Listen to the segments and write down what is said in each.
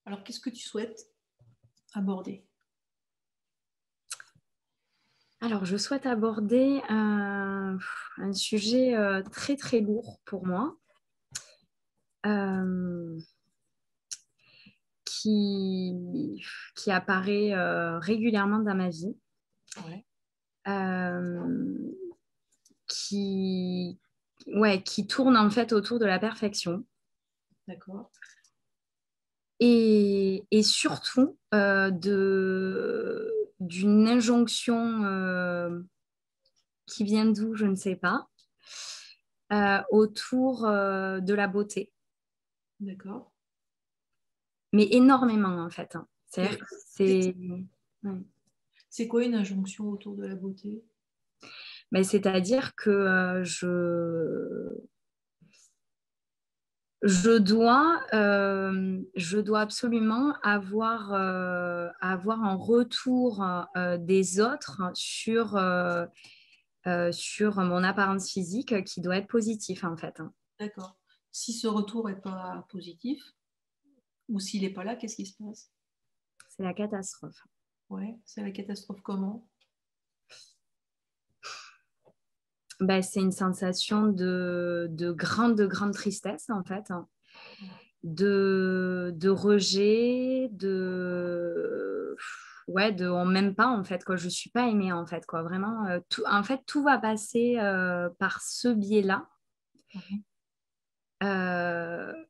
Alors, qu'est-ce que tu souhaites aborder? Alors, je souhaite aborder un sujet très, très lourd pour moi, euh, qui, qui apparaît régulièrement dans ma vie, Ouais, euh, qui, qui tourne en fait autour de la perfection d'accord. et surtout d'une injonction qui vient d'où, je ne sais pas, autour de la beauté. D'accord. Mais énormément en fait, hein. C'est-à-dire Et que C'est ouais. c'est quoi une injonction autour de la beauté? Mais c'est-à-dire que je dois absolument avoir un retour des autres sur mon apparence physique qui doit être positif en fait, hein. D'accord. Si ce retour n'est pas positif, ou s'il n'est pas là, qu'est-ce qui se passe? C'est la catastrophe. Ouais, c'est la catastrophe comment? Ben, c'est une sensation de grande tristesse en fait, hein. De rejet, on m'aime pas en fait, quoi. Je suis pas aimée en fait, quoi. Vraiment, en fait, tout va passer par ce biais-là. Mhm.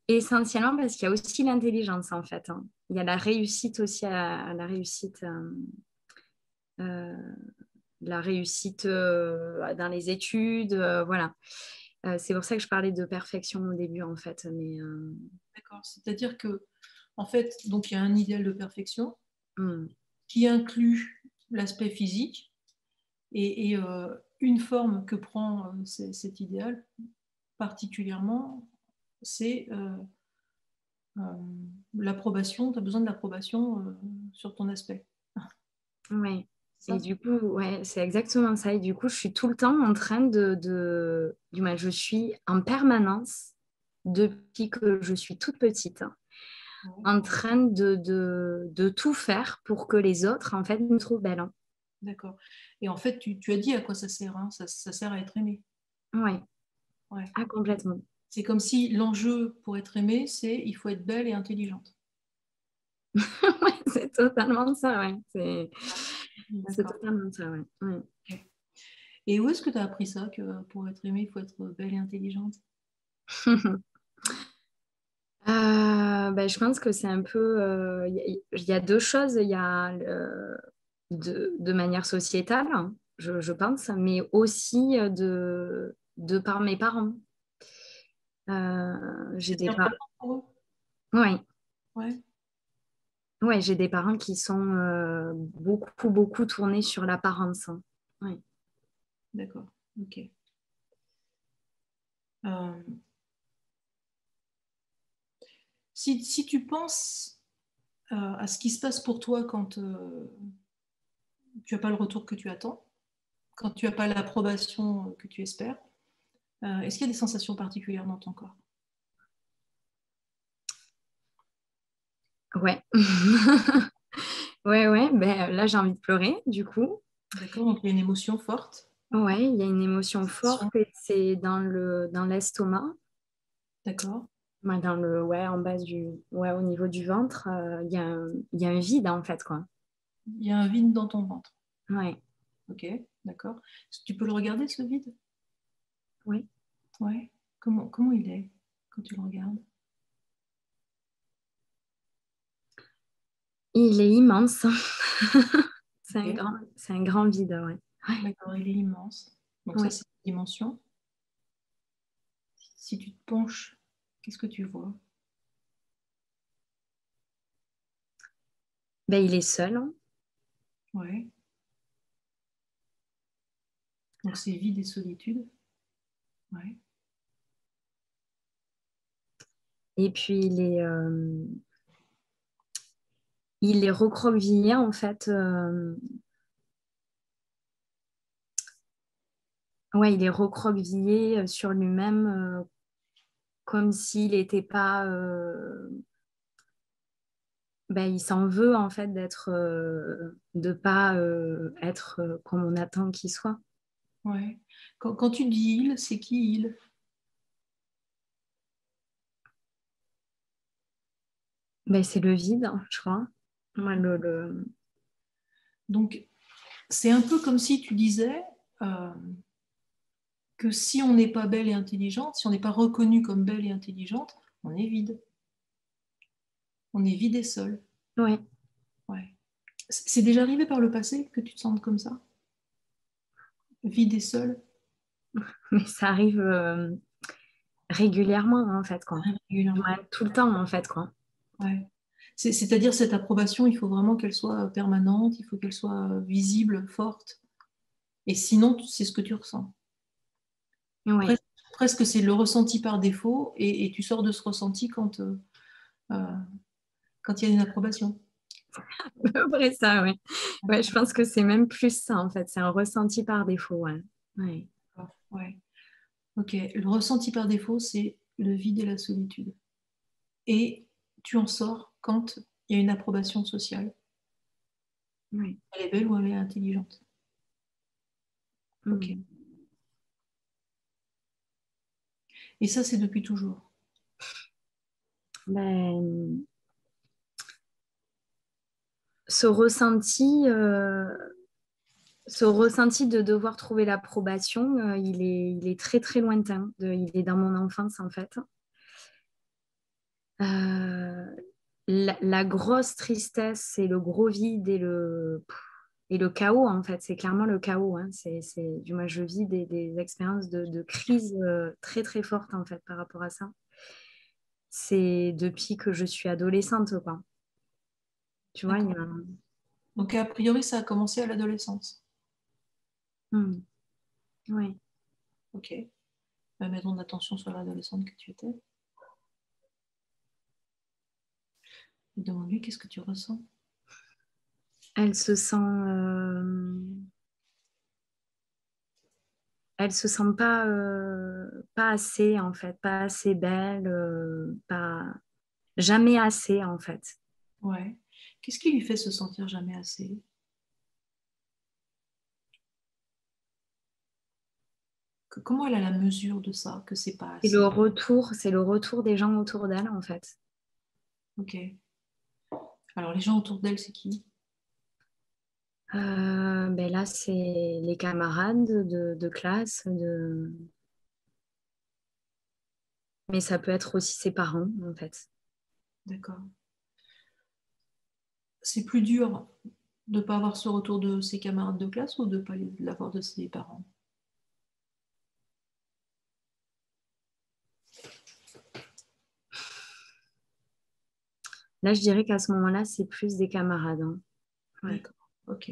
Essentiellement parce qu'il y a aussi l'intelligence en fait, hein. Il y a la réussite aussi à la réussite, euh, la réussite dans les études, voilà. C'est pour ça que je parlais de perfection au début en fait, mais D'accord. C'est-à-dire que, en fait, donc il y a un idéal de perfection hmm, qui inclut l'aspect physique et une forme que prend cet idéal particulièrement, c'est euh, l'approbation. Tu as besoin de l'approbation sur ton aspect. ouais. C'est Et ça? du coup, ouais, c'est exactement ça. Et du coup, je suis tout le temps en train du moins, je suis en permanence, depuis que je suis toute petite, hein, Ouais. en train de tout faire pour que les autres, en fait, me trouvent belle, hein. D'accord. Et en fait, tu as dit à quoi ça sert, hein. Ça sert à être aimé. Ouais, Ouais. ah, complètement. C'est comme si l'enjeu pour être aimé, c'est il faut être belle et intelligente. Ouais, c'est totalement ça, ouais. C'est D'accord. totalement ça, ouais. Ouais. Ok. Et où est-ce que tu as appris ça, que pour être aimé, il faut être belle et intelligente? Je pense que c'est un peu. Il y a deux choses. Il y a de manière sociétale, hein, je pense, mais aussi de par mes parents. J'ai C'était des parents. important pour eux? Ouais, Ouais, ouais, j'ai des parents qui sont beaucoup tournés sur l'apparence, hein. Ouais. d'accord. Ok. Euh, si tu penses à ce qui se passe pour toi quand tu n'as pas le retour que tu attends, quand tu n'as pas l'approbation que tu espères, est-ce qu'il y a des sensations particulières dans ton corps? Ouais. Ouais, ben, là j'ai envie de pleurer, du coup. D'accord, donc il y a une émotion forte. Ouais, il y a une émotion Sensation. forte et c'est dans l'estomac. D'accord. Ouais, en bas au niveau du ventre, il y a un vide en fait, quoi. Il y a un vide dans ton ventre. Ouais, Ok, d'accord. Tu peux le regarder, ce vide? ouais. Ouais. Comment il est quand tu le regardes? Il est immense. Ok, C'est un grand vide, ouais. Ouais, d'accord, il est immense. Donc ça, ouais. c'est une dimension. Si tu te penches, qu'est-ce que tu vois? Ben, il est seul, hein. Ouais. Donc c'est vide et solitude. Ouais. Et puis il est recroquevillé en fait. Ouais, il est recroquevillé sur lui-même, comme s'il n'était pas. ben, il s'en veut en fait de pas être comme on attend qu'il soit. Ouais. Quand tu dis il, c'est qui il? Ben, c'est le vide, hein, je crois. Moi, Donc, c'est un peu comme si tu disais que si on n'est pas belle et intelligente, si on n'est pas reconnue comme belle et intelligente, on est vide. On est vide et seul. Ouais. Ouais. C'est déjà arrivé par le passé que tu te sentes comme ça? Vide et seul? Mais ça arrive régulièrement en fait, quoi. Régulièrement. Ouais, tout le temps en fait, quoi. Ouais. C'est-à-dire cette approbation, il faut vraiment qu'elle soit permanente, il faut qu'elle soit visible, forte. Et sinon, c'est ce que tu ressens. Ouais. Presque c'est le ressenti par défaut et tu sors de ce ressenti euh, quand il y a une approbation. À peu près ça, ouais. Ouais, je pense que c'est même plus ça en fait. C'est un ressenti par défaut, ouais. Ouais. Ouais. Ok. Le ressenti par défaut, c'est le vide et la solitude. Et tu en sors quand il y a une approbation sociale. Ouais. Elle est belle ou elle est intelligente. Ok. Mm. Et ça, c'est depuis toujours. Ben, ce ressenti, ce ressenti de devoir trouver l'approbation, il est très très lointain. Il est dans mon enfance en fait. Euh, la grosse tristesse, c'est le gros vide et le chaos en fait. C'est clairement le chaos. Hein. Du moins, je vis des expériences de crise très très fortes en fait par rapport à ça. C'est depuis que je suis adolescente, quoi. Tu vois, il y D'accord. a Donc, a priori, ça a commencé à l'adolescence. Hmm. Ouais. Ok. Mettons attention sur l'adolescente que tu étais. Demande-lui qu'est-ce que tu ressens. Elle se sent, elle se sent pas assez en fait, pas assez belle, pas jamais assez en fait. Ouais. Qu'est-ce qui lui fait se sentir jamais assez? Comment elle a la mesure de ça, que c'est pas assez? C'est le retour des gens autour d'elle en fait. Ok. Alors, les gens autour d'elle, c'est qui? Ben là, c'est les camarades de classe, mais ça peut être aussi ses parents en fait. D'accord. C'est plus dur de ne pas avoir ce retour de ses camarades de classe ou de ne pas l'avoir de ses parents? Là, je dirais qu'à ce moment-là, c'est plus des camarades. Hein. Ouais. D'accord. Ok.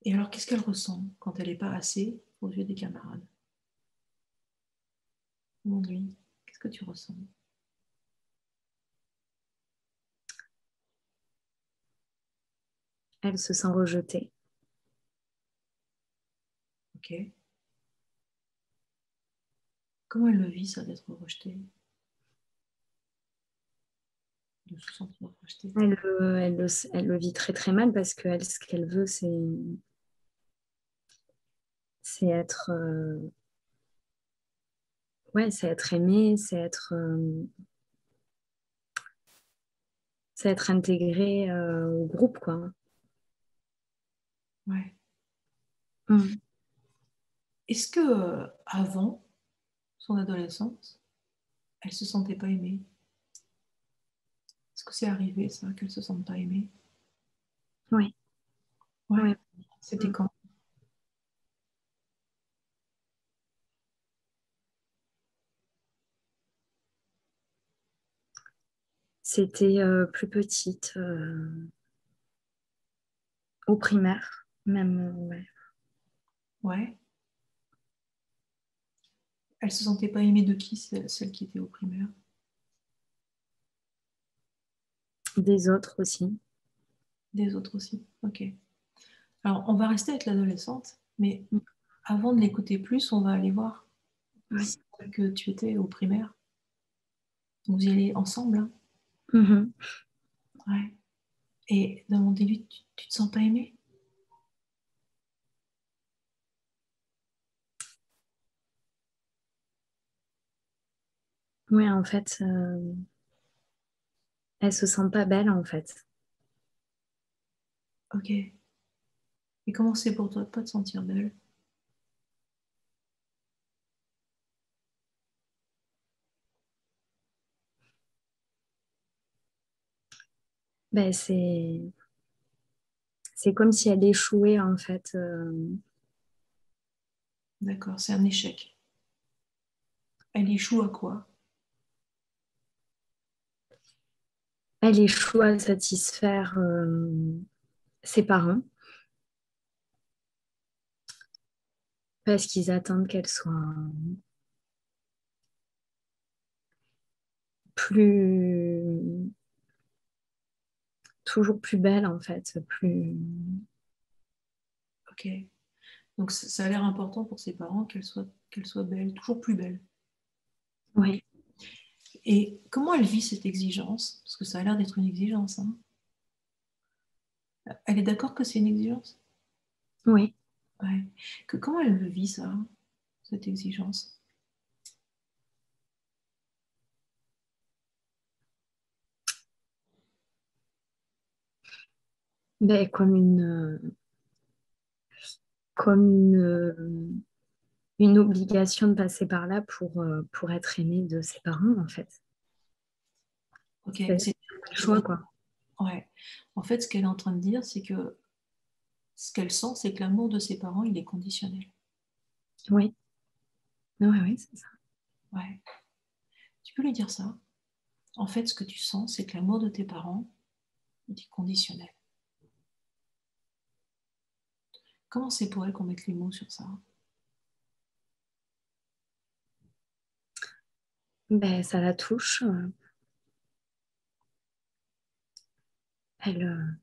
Et alors, qu'est-ce qu'elle ressent quand elle n'est pas assez aux yeux des camarades? Demande-lui, qu'est-ce que tu ressens? Elle se sent rejetée. Ok. Comment elle le vit, ça, d'être rejetée, de se sentir rejetée? Elle le vit très très mal parce que elle, ce qu'elle veut, c'est être, ouais, c'est être aimée, c'est être intégrée au groupe, quoi. Ouais. Mm. Est-ce que avant son adolescence, elle se sentait pas aimée? Est-ce que c'est arrivé, ça, qu'elle se sente pas aimée? Ouais, Ouais. ouais. C'était Mm. quand? C'était plus petite, au primaire, même. Ouais. Ouais. Elle se sentait pas aimée de qui, celle qui était au primaire? Des autres aussi. Des autres aussi. Ok. Alors, on va rester avec l'adolescente, mais Mm. avant de l'écouter plus, on va aller voir Ouais. celle que tu étais au primaire. Vous y allez ensemble, hein. Mhm. Ouais. Et demandez-lui, tu te sens pas aimé? Ouais, en fait, elle se sent pas belle, en fait. Ok. Et comment c'est pour toi de pas te sentir belle? Ben, c'est comme si elle échouait, en fait. D'accord, c'est un échec. Elle échoue à quoi? Elle échoue à satisfaire ses parents parce qu'ils attendent qu'elle soit plus, toujours plus belle, en fait, plus... Ok. Donc ça a l'air important pour ses parents qu'elle soit belle, toujours plus belle. Oui, Et comment elle vit cette exigence? Parce que ça a l'air d'être une exigence, hein. Elle est d'accord que c'est une exigence? oui. Ouais. Comment elle le vit ça, cette exigence? Ben, comme une obligation de passer par là pour être aimée de ses parents, en fait. Ok, C'est pas le choix, quoi. ouais. En fait, ce qu'elle est en train de dire, c'est que ce qu'elle sent, c'est que l'amour de ses parents, il est conditionnel. Oui, oui, oui, c'est ça. Ouais. Tu peux lui dire ça. En fait, ce que tu sens, c'est que l'amour de tes parents, il est conditionnel. Comment c'est pour elle qu'on mette les mots sur ça? Ben, ça la touche. Elle,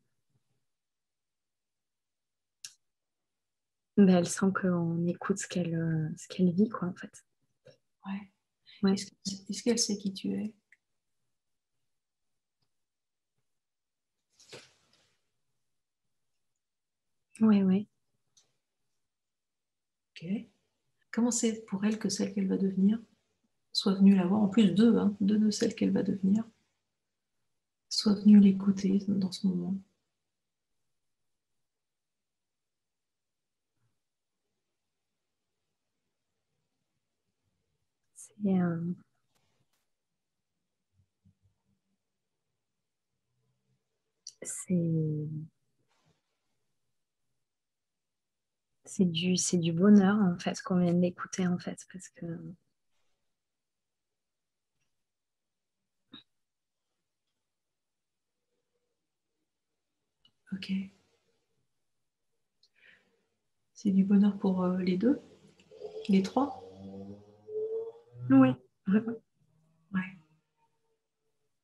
ben, elle sent qu'on écoute ce qu'elle vit, quoi, en fait. Ouais. Ouais, Est-ce qu'elle sait qui tu es? ouais, ouais. Ok. Comment c'est pour elle que celle qu'elle va devenir soit venue la voir, en plus deux, hein, deux de celles qu'elle va devenir, soit venue l'écouter dans ce moment? C'est c'est c'est du bonheur, en fait, qu'on vient d'écouter, en fait, parce que Ok. C'est du bonheur pour les deux, les trois? oui, ouais, Ouais.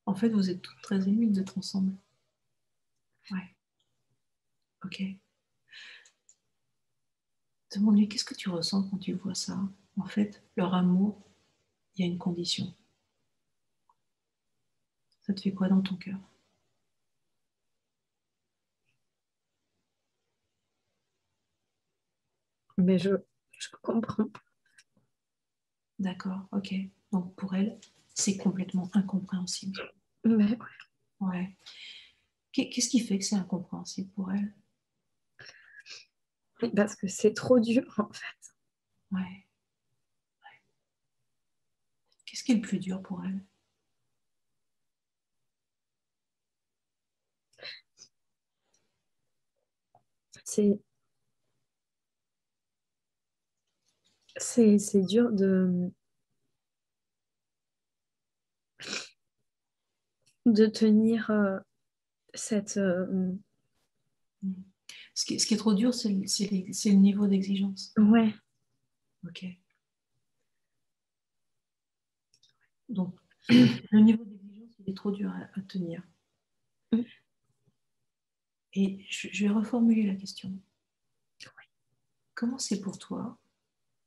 En fait, vous êtes toutes très émues d'être ensemble. Ouais. Ok. Demande-lui qu'est-ce que tu ressens quand tu vois ça. En fait, leur amour, il y a une condition. Ça te fait quoi dans ton cœur? mais je comprends. D'accord, ok. Donc pour elle, c'est complètement incompréhensible. Mais, Ouais. Qu'est-ce qui fait que c'est incompréhensible pour elle? oui, parce que c'est trop dur, en fait. Ouais. Qu'est-ce qui est le plus dur pour elle? C'est c'est dur de tenir cette... Hmm. Ce qui est trop dur, c'est le niveau d'exigence. ouais, Ok. Donc, le niveau d'exigence, il est trop dur à tenir. Et je vais reformuler la question. Comment c'est pour toi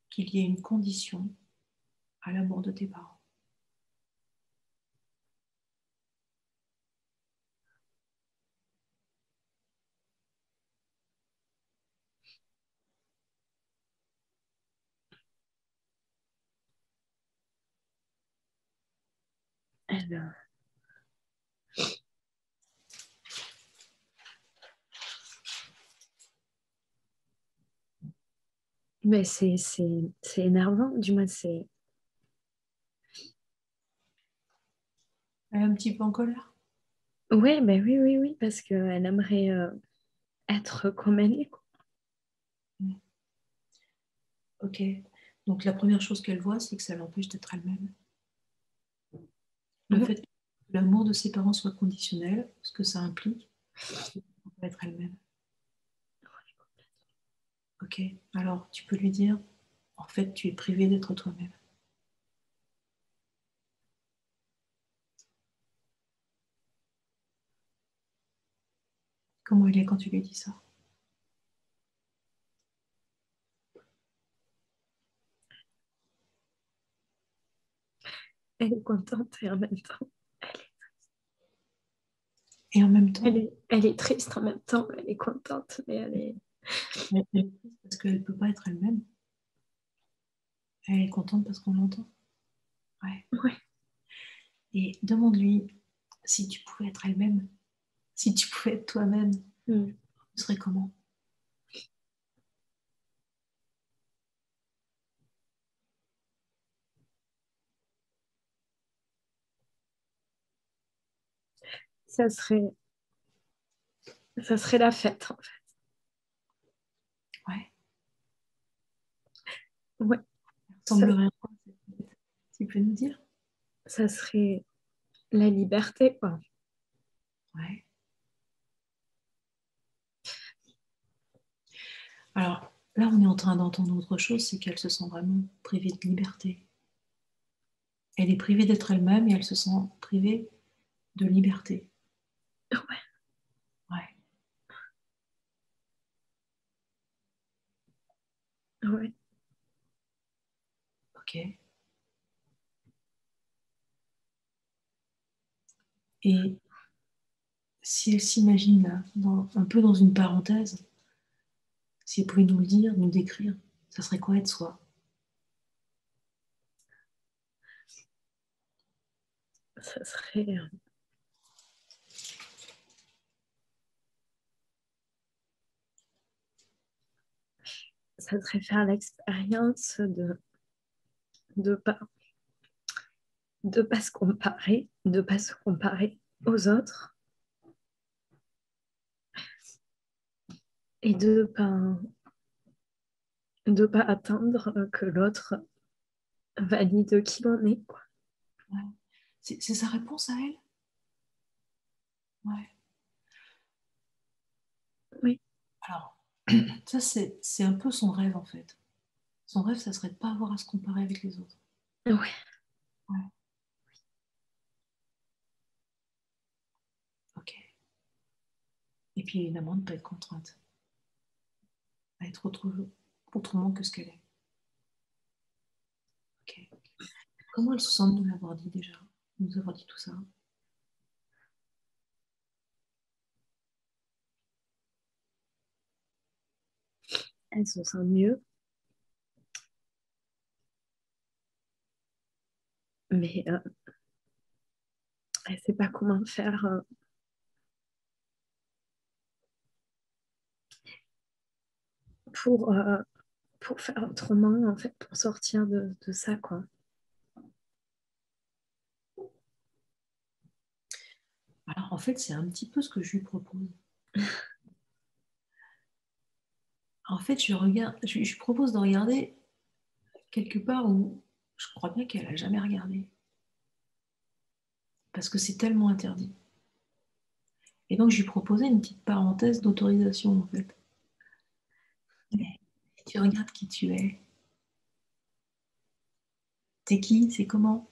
qu'il y ait une condition à l'amour de tes parents? Mais c'est énervant, du moins c'est... Elle est un petit peu en colère. Ouais, ben oui, oui, oui, parce qu'elle aimerait être comme elle est, quoi. Ok. Donc la première chose qu'elle voit, c'est que ça l'empêche d'être elle-même. Le Mhm. fait que l'amour de ses parents soit conditionnel, ce que ça implique, c'est qu'elle ne peut pas être elle-même. Ok. Alors tu peux lui dire, en fait, tu es privé d'être toi-même. Comment il est quand tu lui dis ça? Elle est contente et en même temps, Et en même temps, elle est triste en même temps, elle est contente, mais elle est... elle est triste parce qu'elle ne peut pas être elle-même. Elle est contente parce qu'on l'entend. Ouais. Ouais. Et demande-lui si tu pouvais être elle-même, si tu pouvais être toi-même, Mm. ce serait comment? Ça serait, ça serait la fête, en fait. Ouais. Ouais. Ça Ça, ressemblerait à quoi cette fête? Tu peux nous dire? ça serait la liberté, quoi. Ouais. Alors là, on est en train d'entendre autre chose, c'est qu'elle se sent vraiment privée de liberté. Elle est privée d'être elle-même et elle se sent privée de liberté. Ouais. Ouais. Ouais. Ok. Et si elle s'imagine là, un peu dans une parenthèse, si elle pouvait nous le dire, nous décrire, ça serait quoi être soi? Ça serait, ça serait faire l'expérience de pas, de pas se comparer aux autres et de pas attendre que l'autre valide qui l'on est, quoi. Ouais. C'est sa réponse à elle? Ouais. Oui, Alors, ça, c'est un peu son rêve en fait. Son rêve, ça serait de ne pas avoir à se comparer avec les autres. ouais, Ouais. Ok. Et puis évidemment, ne pas être contrainte à être autrement que ce qu'elle est. Ok. Comment elle se sent de nous l'avoir dit déjà? De nous avoir dit tout ça? elle se sent mieux, mais elle sait pas comment faire pour, euh, pour faire autrement, en fait, pour sortir de ça, quoi. Alors en fait, c'est un petit peu ce que je lui propose. En fait, je lui propose de regarder quelque part où je crois bien qu'elle n'a jamais regardé. Parce que c'est tellement interdit. Et donc, je lui proposais une petite parenthèse d'autorisation, en fait. Et tu regardes qui tu es. T'es qui? C'est comment?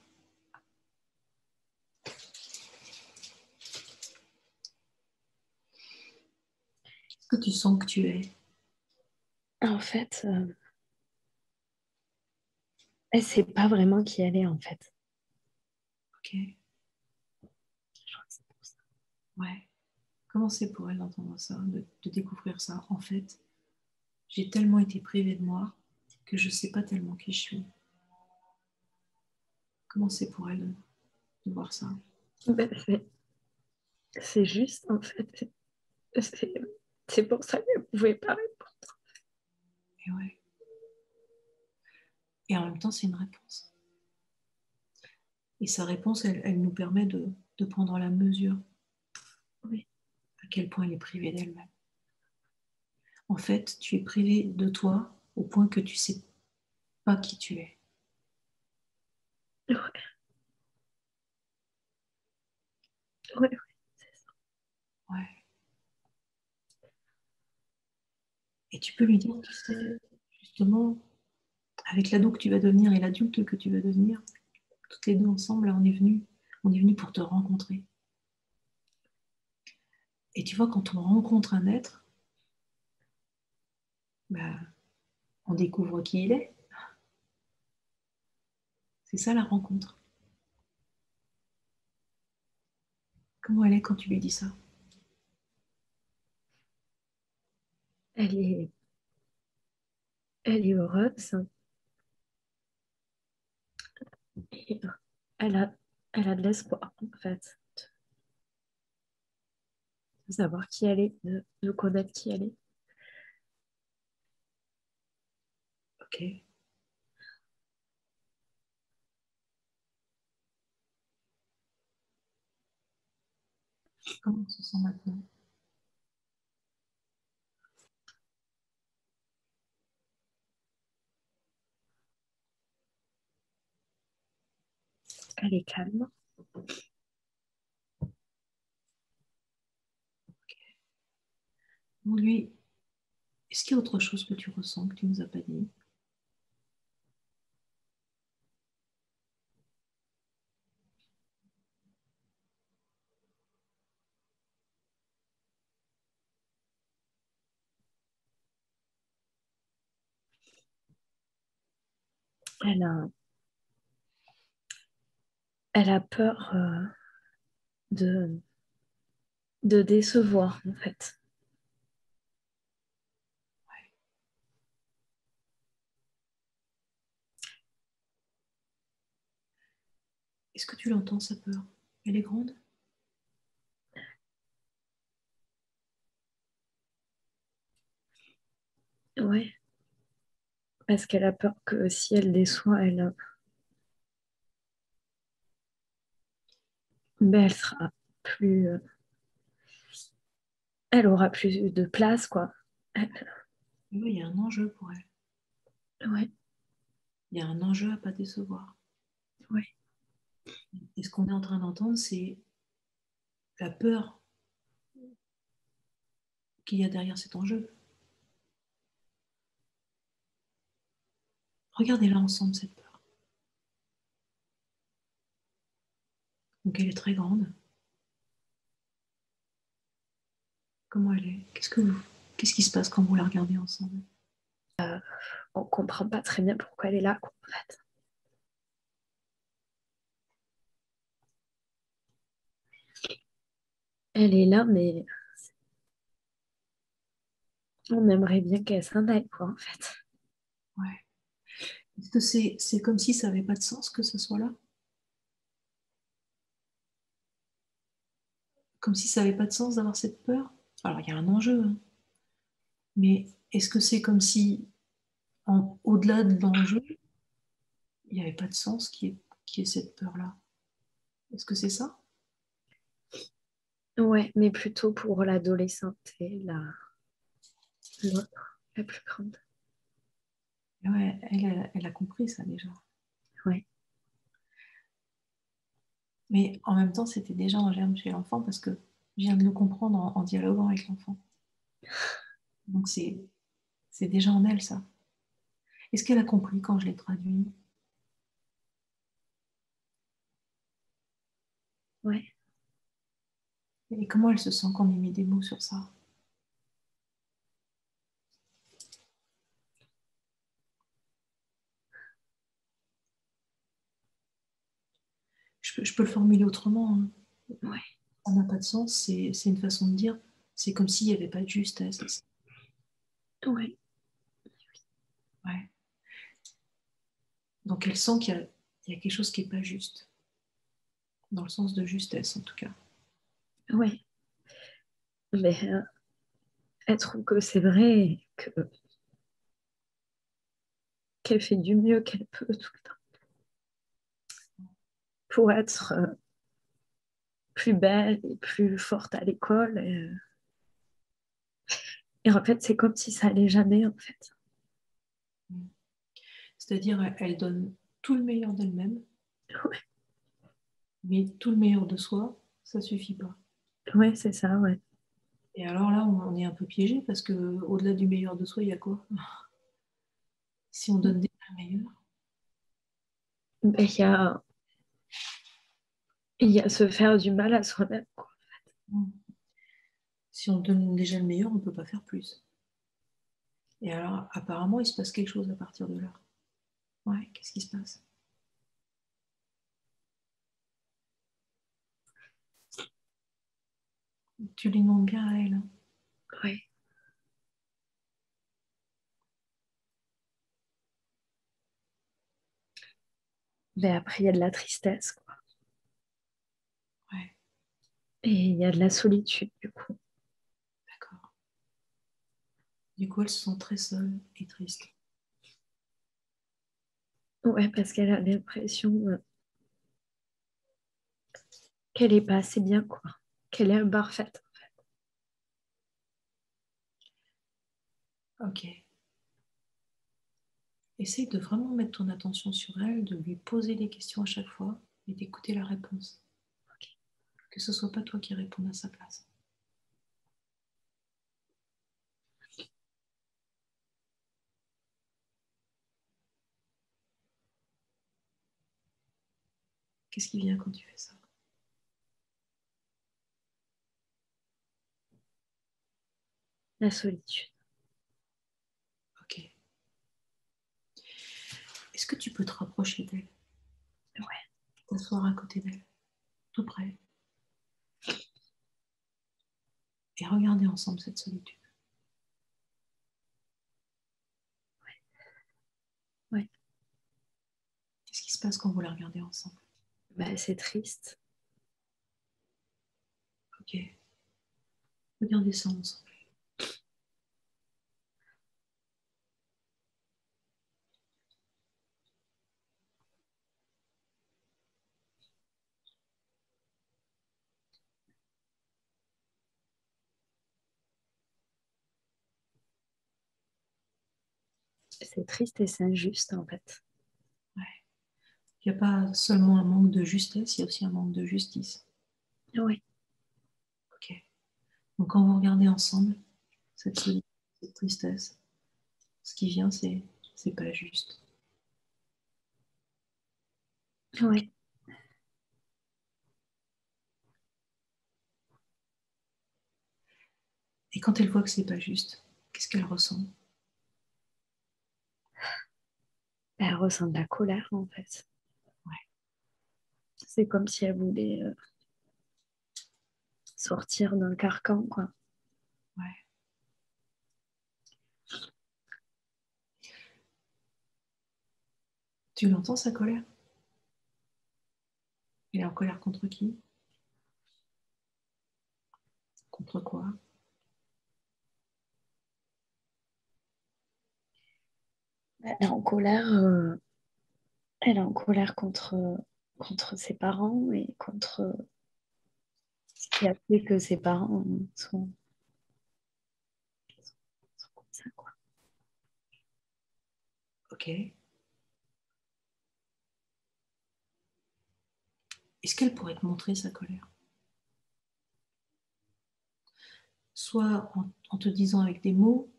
Qu'est-ce que tu sens que tu es? En fait, elle sait pas vraiment qui elle est, en fait. Ok. Je crois que c'est pour ça. Ouais. Comment c'est pour elle d'entendre ça, de découvrir ça? En fait, j'ai tellement été privée de moi que je ne sais pas tellement qui je suis. Comment c'est pour elle? de voir ça. Ben, c'est juste, en fait. C'est c'est pour ça que je ne pouvais pas répondre. Et ouais. Et en même temps, c'est une réponse. Et sa réponse, elle nous permet de prendre la mesure Oui, à quel point elle est privée d'elle-même. En fait, tu es privé de toi au point que tu sais pas qui tu es. ouais, ouais, c'est ça. Ouais. Et tu peux lui dire, tu sais, justement, avec l'ado que tu vas devenir et l'adulte que tu vas devenir, toutes les deux ensemble, là, on est venu pour te rencontrer. Et tu vois, quand on rencontre un être, bah, on découvre qui il est. C'est ça la rencontre. Comment elle est quand tu lui dis ça? Elle est, elle est heureuse. Et elle a, elle a de l'espoir, en fait, de savoir qui elle est, de connaître qui elle est. Ok. Comment on se sent maintenant? Elle est calme. Bon, lui, est-ce qu'il y a autre chose que tu ressens que tu nous as pas dit? Elle a, elle a peur de, de décevoir, en fait. Est-ce que tu l'entends, sa peur? Elle est grande? Ouais, parce qu'elle a peur que si elle déçoit, ben, elle sera plus, elle aura plus de place, quoi. Elle- Oui, il y a un enjeu pour elle. Ouais, Il y a un enjeu à pas décevoir. ouais, Et ce qu'on est en train d'entendre, c'est la peur qu'il y a derrière cet enjeu. Regardez-la ensemble, cette peur. Donc elle est très grande. Comment elle est? Qu'est-ce qui se passe quand vous la regardez ensemble? on comprend pas très bien pourquoi elle est là, quoi, en fait. Elle est là, mais on aimerait bien qu'elle s'en aille, quoi, en fait. Ouais. Est-ce que c'est comme si ça n'avait pas de sens que ce soit là? Comme si ça n'avait pas de sens d'avoir cette peur? Alors il y a un enjeu, hein. Mais est-ce que c'est comme si, au-delà de l'enjeu, il n'y avait pas de sens qui est cette peur-là? Est-ce que c'est ça? Ouais, mais plutôt pour l'adolescente et l'autre, la plus grande. Ouais, elle a compris ça déjà. Ouais, Mais en même temps, c'était déjà en germe chez l'enfant parce que je viens de le comprendre en dialoguant avec l'enfant. Donc c'est déjà en elle, ça. Est-ce qu'elle a compris quand je l'ai traduit? ouais. Et comment elle se sent quand on lui met des mots sur ça? Je peux le formuler autrement, hein. Ouais, Ça n'a pas de sens, c'est une façon de dire. C'est comme s'il n'y avait pas de justesse. ouais, Ouais. Donc elle sent qu'il y a quelque chose qui n'est pas juste. dans le sens de justesse en tout cas. Oui, mais elle trouve que c'est vrai qu'elle fait du mieux qu'elle peut tout le temps pour être plus belle et plus forte à l'école. Et en fait, c'est comme si ça allait jamais, en fait. C'est-à-dire, elle donne tout le meilleur d'elle-même, Ouais, mais tout le meilleur de soi, ça suffit pas. ouais, c'est ça, ouais. Et alors là, on est un peu piégé parce que au-delà du meilleur de soi, il y a quoi? Si on donne déjà le meilleur. Mais il y a se faire du mal à soi-même, quoi. Si on donne déjà le meilleur, on ne peut pas faire plus. Et alors, apparemment, il se passe quelque chose à partir de là. Ouais, qu'est-ce qui se passe? Tu lui demandes bien à elle, hein. Ouais. Mais après, il y a de la tristesse, quoi. Ouais, Et il y a de la solitude, du coup. d'accord. Du coup, elle se sent très seule et triste. Ouais, parce qu'elle a l'impression qu'elle est pas assez bien, quoi. Qu'elle est imparfaite. Ok. Essaye de vraiment mettre ton attention sur elle, de lui poser des questions à chaque fois et d'écouter la réponse. Que ce soit pas toi qui réponds à sa place. Qu'est-ce qui vient quand tu fais ça? La solitude. Ok. Est-ce que tu peux te rapprocher d'elle, Ouais. t'asseoir à côté d'elle, tout près, et regarder ensemble cette solitude? Ouais. Qu'est-ce qui se passe quand vous la regardez ensemble? Bah, c'est triste. Ok. Regardez ça ensemble. C'est triste et c'est injuste, en fait. Ouais. Il n'y a pas seulement un manque de justesse, il y a aussi un manque de justice. Oui. Ok. Donc quand vous regardez ensemble cette solitude, cette tristesse, ce qui vient, c'est pas juste. Ouais. Et quand elle voit que c'est pas juste, qu'est-ce qu'elle ressent? Elle ressent de la colère, en fait. Ouais, C'est comme si elle voulait sortir d'un carcan, quoi. ouais. Tu l'entends sa colère? Elle est en colère contre qui? Contre quoi? Elle est en colère, elle est en colère contre ses parents et contre ce qui a fait que ses parents sont comme ça, quoi. Ok. Est-ce qu'elle pourrait te montrer sa colère? Soit en te disant avec des mots,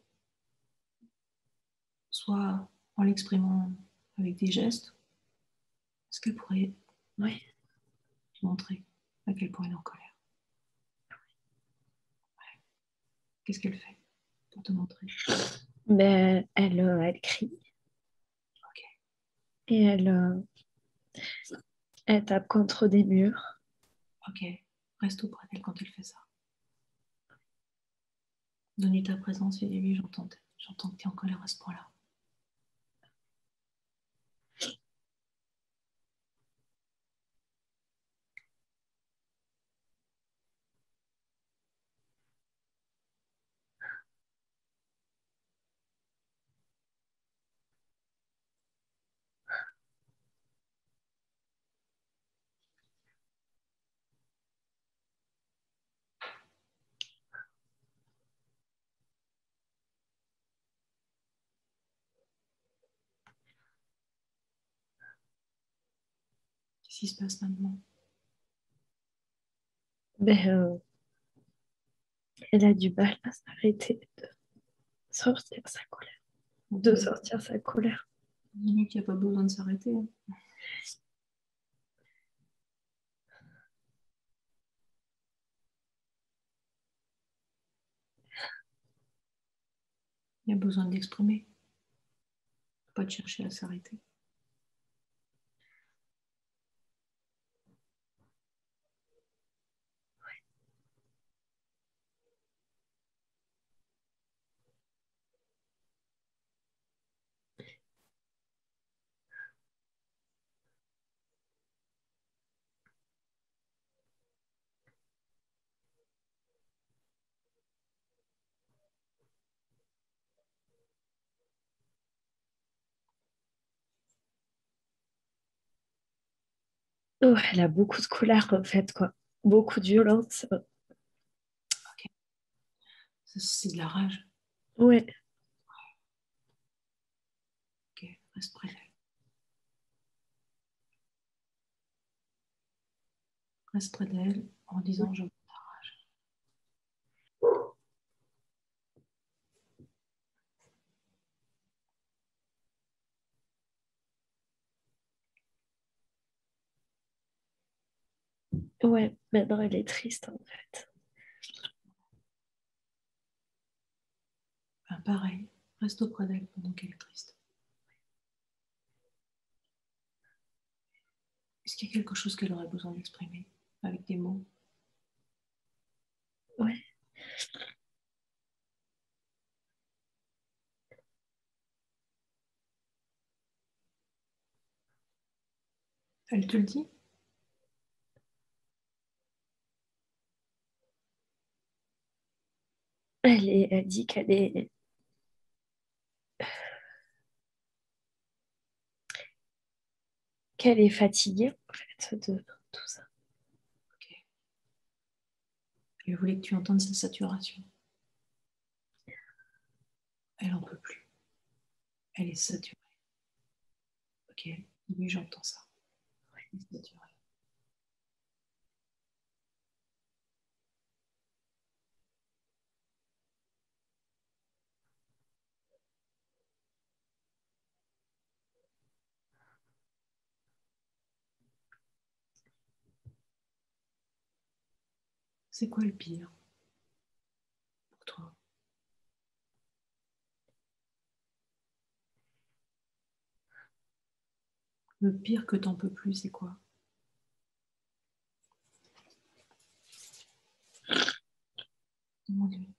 soit en l'exprimant avec des gestes. Est-ce qu'elle pourrait Ouais. te montrer à quel point elle est en colère? Qu'est-ce qu'elle fait pour te montrer? Ben, elle crie Ok, et elle tape contre des murs. ok. Reste auprès d'elle quand elle fait ça. Donne-lui ta présence et dis-lui, j'entends que tu es en colère à ce point-là. Qu'est-ce qui se passe maintenant? Ben, elle a du mal à s'arrêter de sortir sa colère. De sortir sa colère. Dis-lui qu'il n'y a pas besoin de s'arrêter. Hein. Il y a besoin de l'exprimer. Pas de chercher à s'arrêter. Oh, elle a beaucoup de colère en fait, quoi. Beaucoup de violence. Ok. Ça, c'est de la rage. Ouais. Ok, reste près d'elle. Reste près d'elle en disant je. Ouais, maintenant elle est triste en fait. Ben, pareil, reste auprès d'elle pendant qu'elle est triste. Est-ce qu'il y a quelque chose qu'elle aurait besoin d'exprimer avec des mots? Ouais. Elle te le dit? Elle dit qu'elle est fatiguée en fait de tout ça. Ok. Elle voulait que tu entendes sa saturation. Elle en peut plus. Elle est saturée. Ok, oui, j'entends ça. Elle est saturée. C'est quoi le pire pour toi? Le pire que t'en peux plus, c'est quoi? Demande-lui.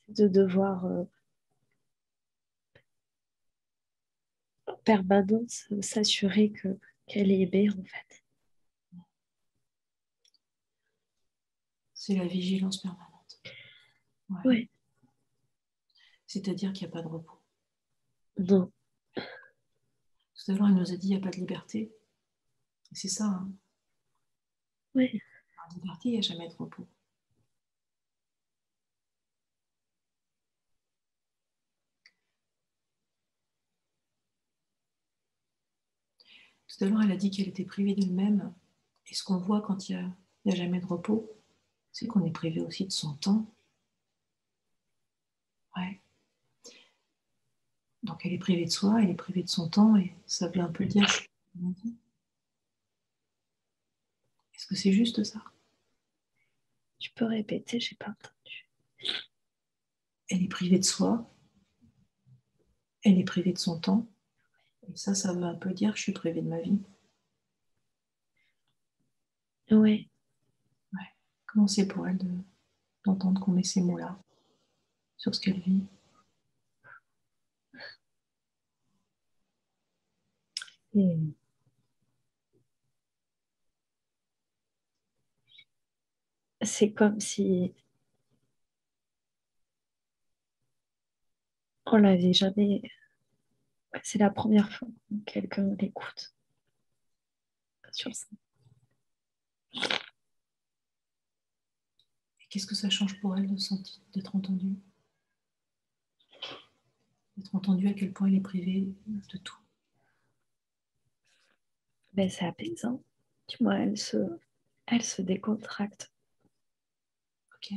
C'est de devoir en permanence s'assurer qu'elle est aimée en fait. C'est la vigilance permanente. Ouais. Ouais. C'est-à-dire qu'il n'y a pas de repos. Non. Tout à l'heure, elle nous a dit qu'il n'y a pas de liberté. Et c'est ça. Hein. Ouais. En liberté, il n'y a jamais de repos. Tout à l'heure, elle a dit qu'elle était privée d'elle-même. Et ce qu'on voit quand il y a jamais de repos, c'est qu'on est privé aussi de son temps. Ouais. Donc elle est privée de soi, elle est privée de son temps, et ça veut un peu dire. Est-ce que c'est juste ça? Tu peux répéter, j'ai pas entendu. Elle est privée de soi, elle est privée de son temps, et ça veut un peu dire que je suis privée de ma vie. Ouais. Ouais. Comment c'est pour elle d'entendre qu'on met ces mots-là sur ce qu'elle vit? Et c'est comme si on l'avait jamais. C'est la première fois que quelqu'un l'écoute sur ça. Qu'est-ce que ça change pour elle de sentir, d'être entendue? D'être entendue à quel point elle est privée de tout. Ben, c'est apaisant. Tu vois, elle se décontracte. Ok.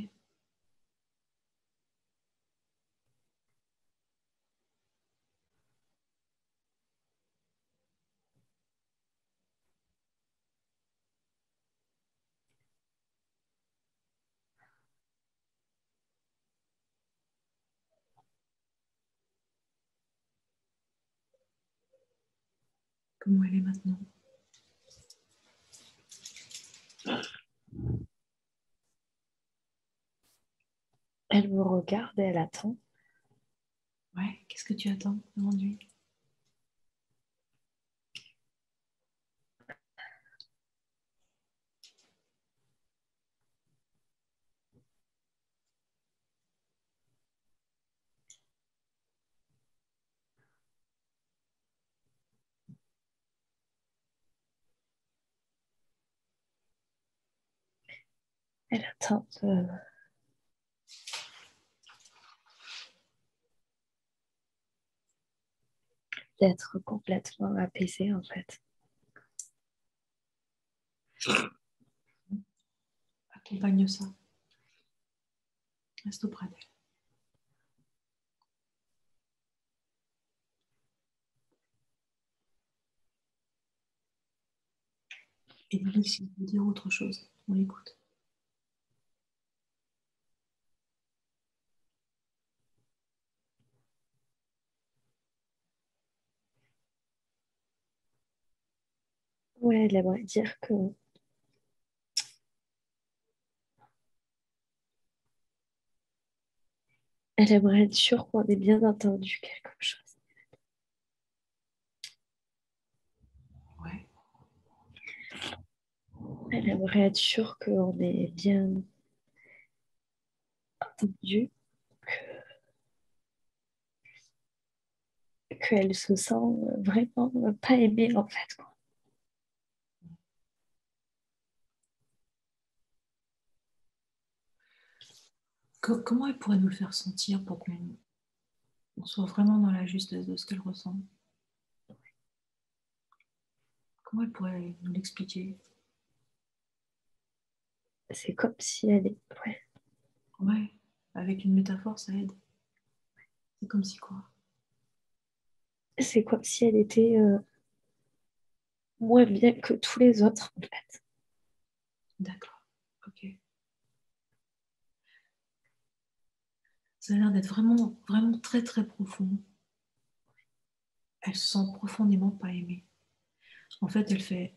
Comment elle est maintenant? Elle me regarde et elle attend. Ouais, qu'est-ce que tu attends aujourd'hui? Elle attend d'être complètement apaisée, en fait. Accompagne ça. Reste auprès d'elle. Et dis-lui s'il veut dire autre chose. On l'écoute. Ouais, elle aimerait dire que elle aimerait être sûre qu'on ait bien entendu quelque chose. Ouais. Elle aimerait être sûre qu'on ait bien entendu, qu'elle se sent vraiment pas aimée, en fait, quoi. Comment elle pourrait nous le faire sentir pour qu'on soit vraiment dans la justesse de ce qu'elle ressent? Comment elle pourrait nous l'expliquer? C'est comme si elle est... Ouais. Ouais, avec une métaphore, ça aide. C'est comme si quoi? C'est comme si elle était moins bien que tous les autres, en fait. D'accord. Ok. Ça a l'air d'être vraiment, vraiment très, très profond. Elle se sent profondément pas aimée. En fait, elle fait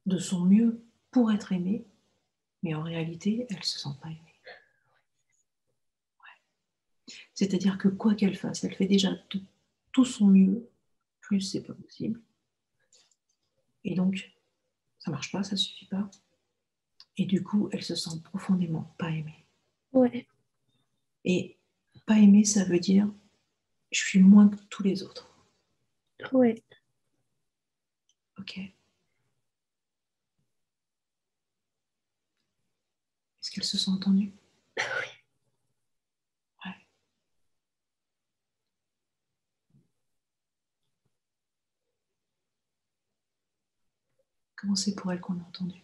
de son mieux pour être aimée, mais en réalité, elle se sent pas aimée. C'est-à-dire que quoi qu'elle fasse, elle fait déjà tout son mieux, plus c'est pas possible. Et donc, ça marche pas, ça suffit pas. Et du coup, elle se sent profondément pas aimée. Ouais, Et pas aimée, ça veut dire je suis moins que tous les autres. ouais. Ok. Est-ce qu'elle se sent entendue? Ouais. Comment c'est pour elle qu'on a entendu?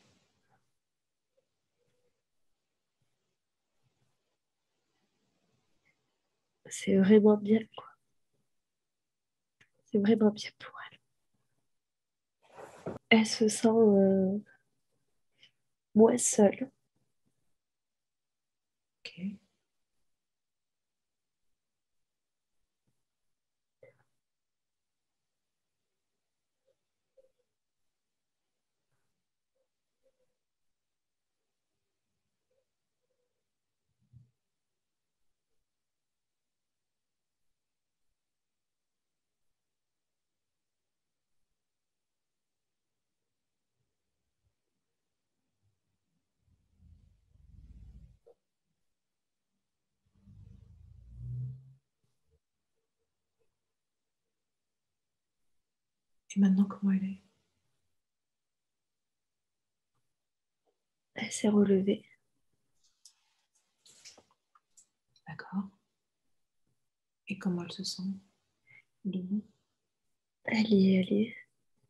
C'est vraiment bien, quoi. C'est vraiment bien pour elle. Elle se sent moins seule. Ok. Et maintenant, comment elle est? Elle s'est relevée. Et comment elle se sent debout?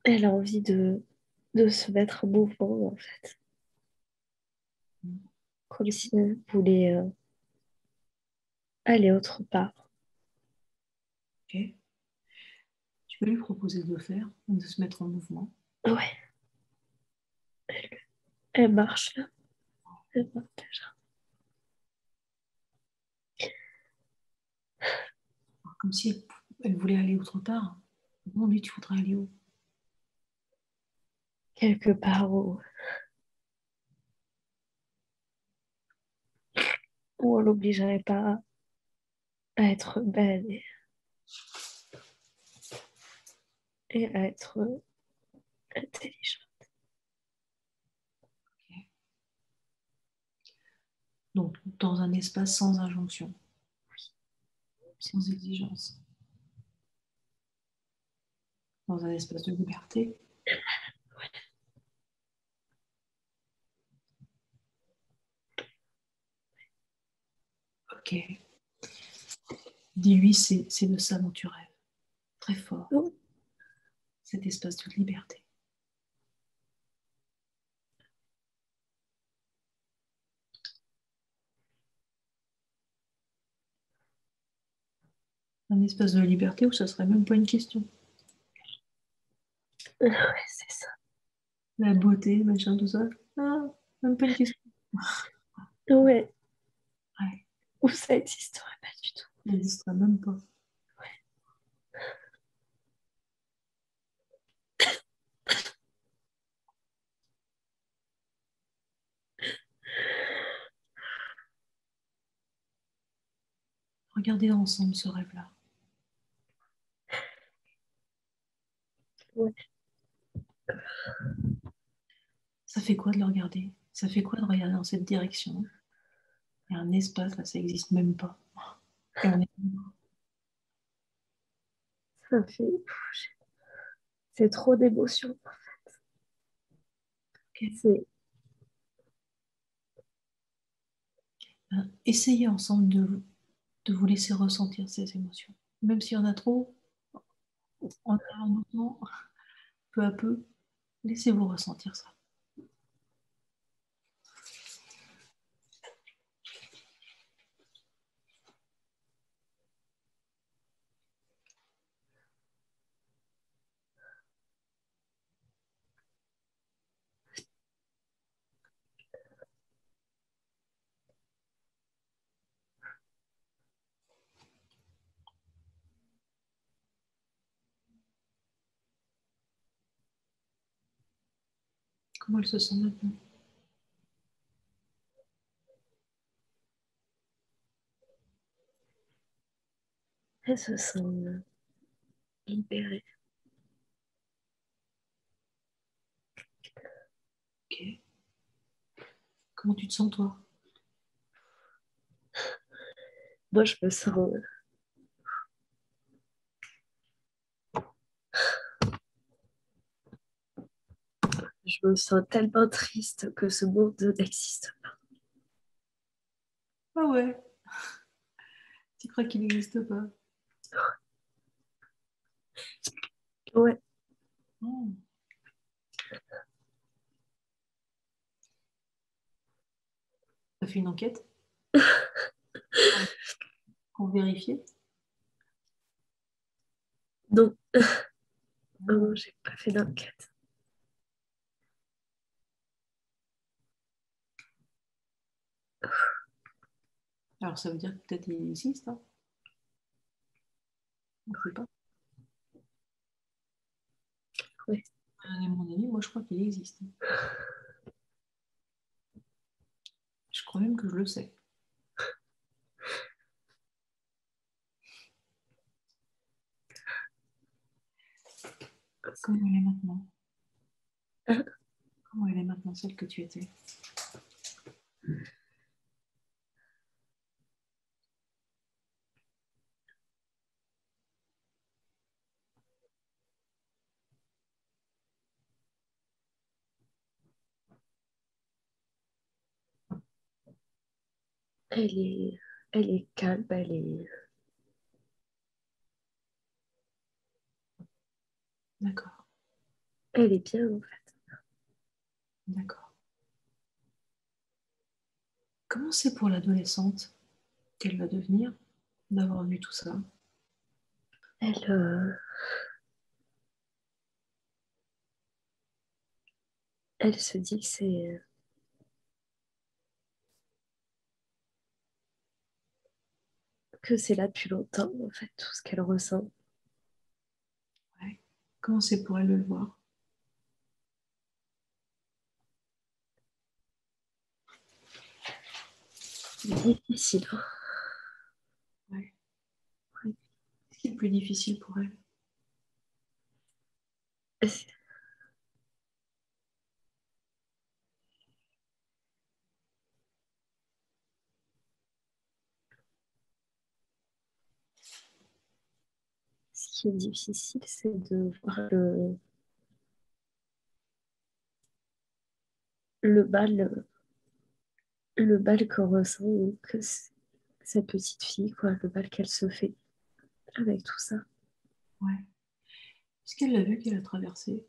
Elle a envie de se mettre en mouvement, en fait. Comme si elle voulait aller autre part. Ok. Tu peux lui proposer de le faire, de se mettre en mouvement. Ouais, elle marche là. Elle marche déjà. Comme si elle voulait aller autre part. Non, lui, tu voudrais aller où? Quelque part où on l'obligerait pas à être belle et à être intelligente. Donc, dans un espace sans injonction, sans exigence, dans un espace de liberté. Ok. Dis-lui, c'est de ça dont tu rêves. Très fort. Oh, Cet espace de liberté. Un espace de liberté où ça serait même pas une question. ouais, c'est ça. La beauté, machin, tout ça. Ah, même pas une question. Ouais, Ouais, où ça n'existerait pas du tout. il n'existera même pas. Regardez ensemble ce rêve-là. Ouais. Ça fait quoi de le regarder? Ça fait quoi de regarder dans cette direction? Il y a un espace, là, ça n'existe même pas. Et on est... Ça fait... C'est trop d'émotions. Ok. C'est... Essayez ensemble de vous laisser ressentir ces émotions. Même s'il y en a trop, en allant doucement, peu à peu, laissez-vous ressentir ça. Comment elle se sent maintenant? Elle se sent libérée. Ok. Comment tu te sens, toi? Moi, je me sens... Je me sens tellement triste que ce monde n'existe Ah ouais, tu crois qu'il n'existe pas? pas. Ouais, Oh. T'as fait une enquête pour vérifier? non, Ah. j'ai pas fait d'enquête. Alors ça veut dire que peut-être il existe, hein? On ne sait pas. Ouais. Mon ami, moi je crois qu'il existe. Je crois même que je le sais. Comment elle est maintenant? Comment elle est maintenant, celle que tu étais? Elle est calme, D'accord, Elle est bien en fait. d'accord. Comment c'est pour l'adolescente qu'elle va devenir d'avoir vu tout ça? Elle, elle se dit que c'est là depuis longtemps en fait, tout ce qu'elle ressent. Ouais. Comment c'est pour elle de le voir? Difficile, hein. Ouais. Ouais. Qu'est-ce qui est le plus difficile pour elle? Ce qui est difficile, c'est de voir le mal, le mal qu'on ressent, cette petite fille, quoi, le mal qu'elle se fait avec tout ça. Ouais. Est-ce qu'elle l'a vu qu'elle a traversé?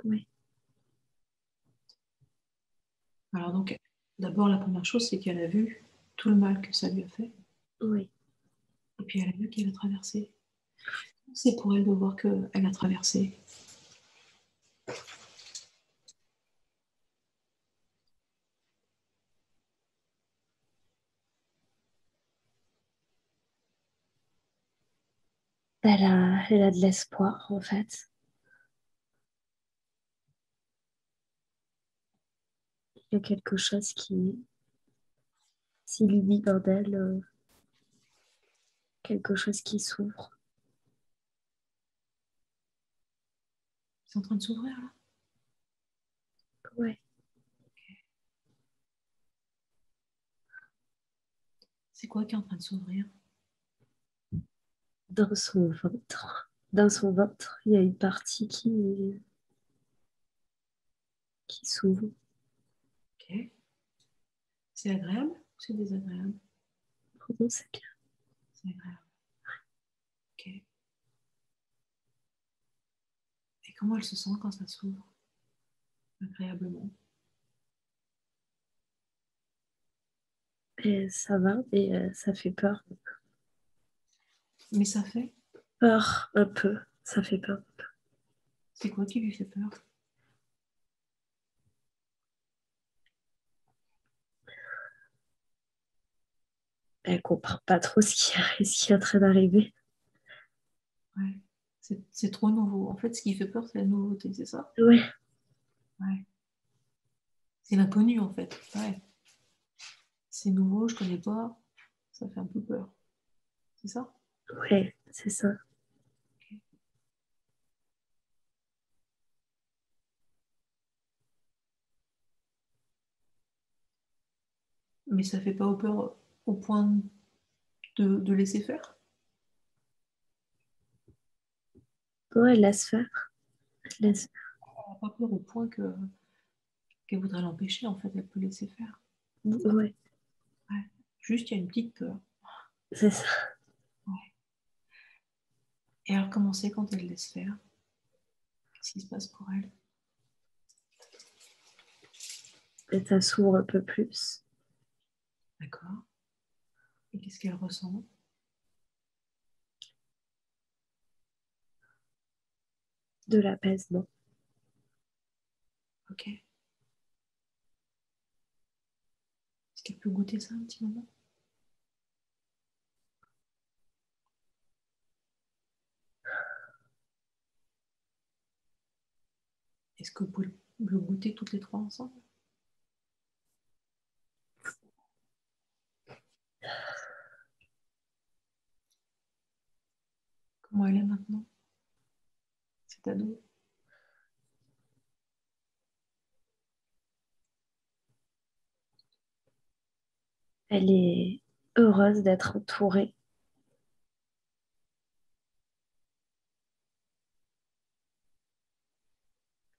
Oui, Alors donc, d'abord, la première chose, c'est qu'elle a vu tout le mal que ça lui a fait. oui. Et puis elle a vu qu'elle a traversé. C'est pour elle de voir qu'elle a traversé. Elle a de l'espoir, en fait. Il y a quelque chose qui s'illumine en elle, quelque chose qui s'ouvre. C'est en train de s'ouvrir là. Ouais. C'est quoi qui est en train de s'ouvrir? Dans son ventre. Dans son ventre, il y a une partie qui s'ouvre. Ok. C'est agréable ou c'est désagréable? Vraiment, c'est bien. C'est agréable. Ok. Et comment elle se sent quand ça s'ouvre? Agréablement. Et ça va, et ça fait peur. Mais ça fait? Peur, un peu. Ça fait peur. C'est quoi qui lui fait peur? Elle comprend pas trop ce qui est en train d'arriver. Ouais. C'est trop nouveau. En fait, ce qui fait peur, c'est la nouveauté, c'est ça? Ouais, Ouais. C'est l'inconnu, en fait. Ouais. C'est nouveau, je connais pas. Ça fait un peu peur. C'est ça? ouais, c'est ça. Ok. Mais ça fait pas peur au point de laisser faire? Ouais, laisse faire. Laisse Elle n'a pas peur au point qu'elle voudrait l'empêcher, en fait, elle peut laisser faire. faire. Ouais, Ouais. Juste, il y a une petite peur. c'est ça. Ouais. Et alors, comment c'est quand elle laisse faire? Qu'est-ce qui se passe pour elle? Et ça s'ouvre un peu plus. D'accord. Et qu'est-ce qu'elle ressent? De l'apaisement. Ok. Est-ce qu'elle peut goûter ça un petit moment? Est-ce que vous pouvez le goûter toutes les trois ensemble? Comment elle est maintenant, cet ado? Elle est heureuse d'être entourée.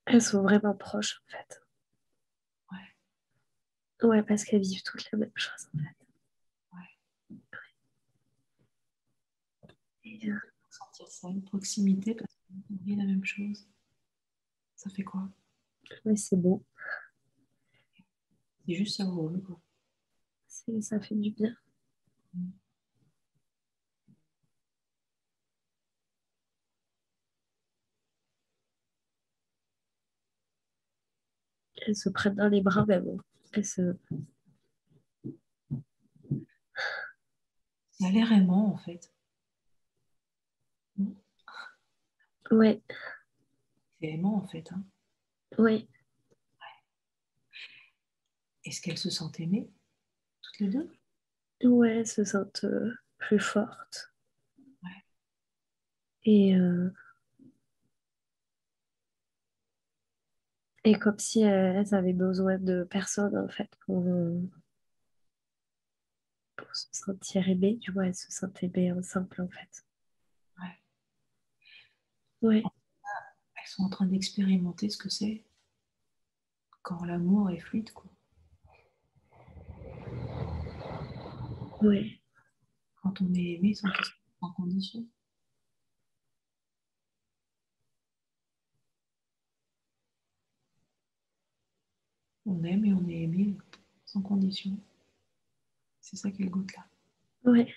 Elles sont vraiment proches, en fait. Ouais, Ouais, parce qu'elles vivent toutes la même chose, en fait. ouais. Et, Sentir ça, une proximité, parce qu'on vit la même chose. Ça fait quoi? ouais, c'est bon. C'est juste savoureux, quoi. Ça fait du bien. Elles se prennent dans les bras, mais bon. Elles se... Ça a l'air aimant, en fait. Ouais, C'est aimant, en fait. Hein. ouais, Est-ce qu'elles se sentent aimées, toutes les deux? ouais, elles se sentent plus fortes. Ouais. Et, et comme si elles avaient besoin de personne, en fait, pour se sentir aimées. Du coup, elles se sentent aimées ensemble, en fait. Ouais. Ouais, Elles sont en train d'expérimenter ce que c'est quand l'amour est fluide, quoi. ouais, Quand on est aimé sans condition. On aime et on est aimé sans condition. C'est ça qu'elle goûte là. ouais.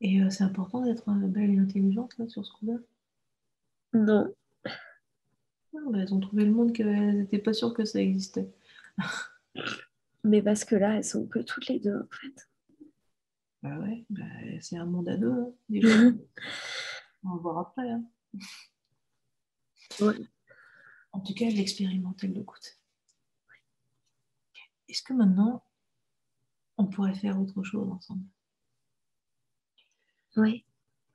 Et c'est important d'être belle et intelligente là sur ce coup-là. Non, Ah, bah, elles ont trouvé le monde qu'elles n'étaient pas sûres que ça existait. mais parce que là, elles sont que toutes les deux, en fait. Bah ouais, bah, c'est un monde à deux, hein, déjà. On va voir après. Hein. Ouais. En tout cas, elle l'expérimente, elle le goûte. Est-ce que maintenant, on pourrait faire autre chose ensemble? Ouais,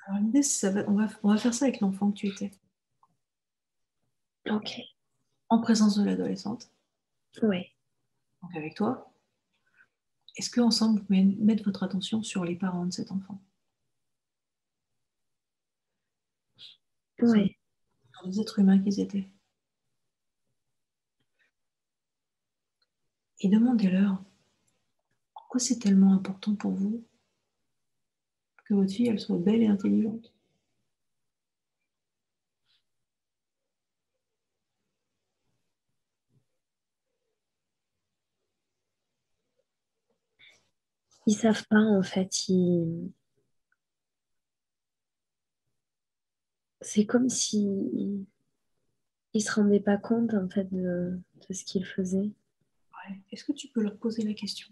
Alors l'idée, on va faire ça avec l'enfant que tu étais, ok, en présence de l'adolescente, ouais, donc avec toi. Est-ce qu'ensemble, vous pouvez mettre votre attention sur les parents de cet enfant, sur ouais. les êtres humains qu'ils étaient, et demandez-leur pourquoi c'est tellement important pour vous que votre fille, elle soit belle et intelligente. Ils savent pas, en fait. C'est comme si ils se rendaient pas compte, en fait, de ce qu'ils faisaient. Ouais. Est-ce que tu peux leur poser la question?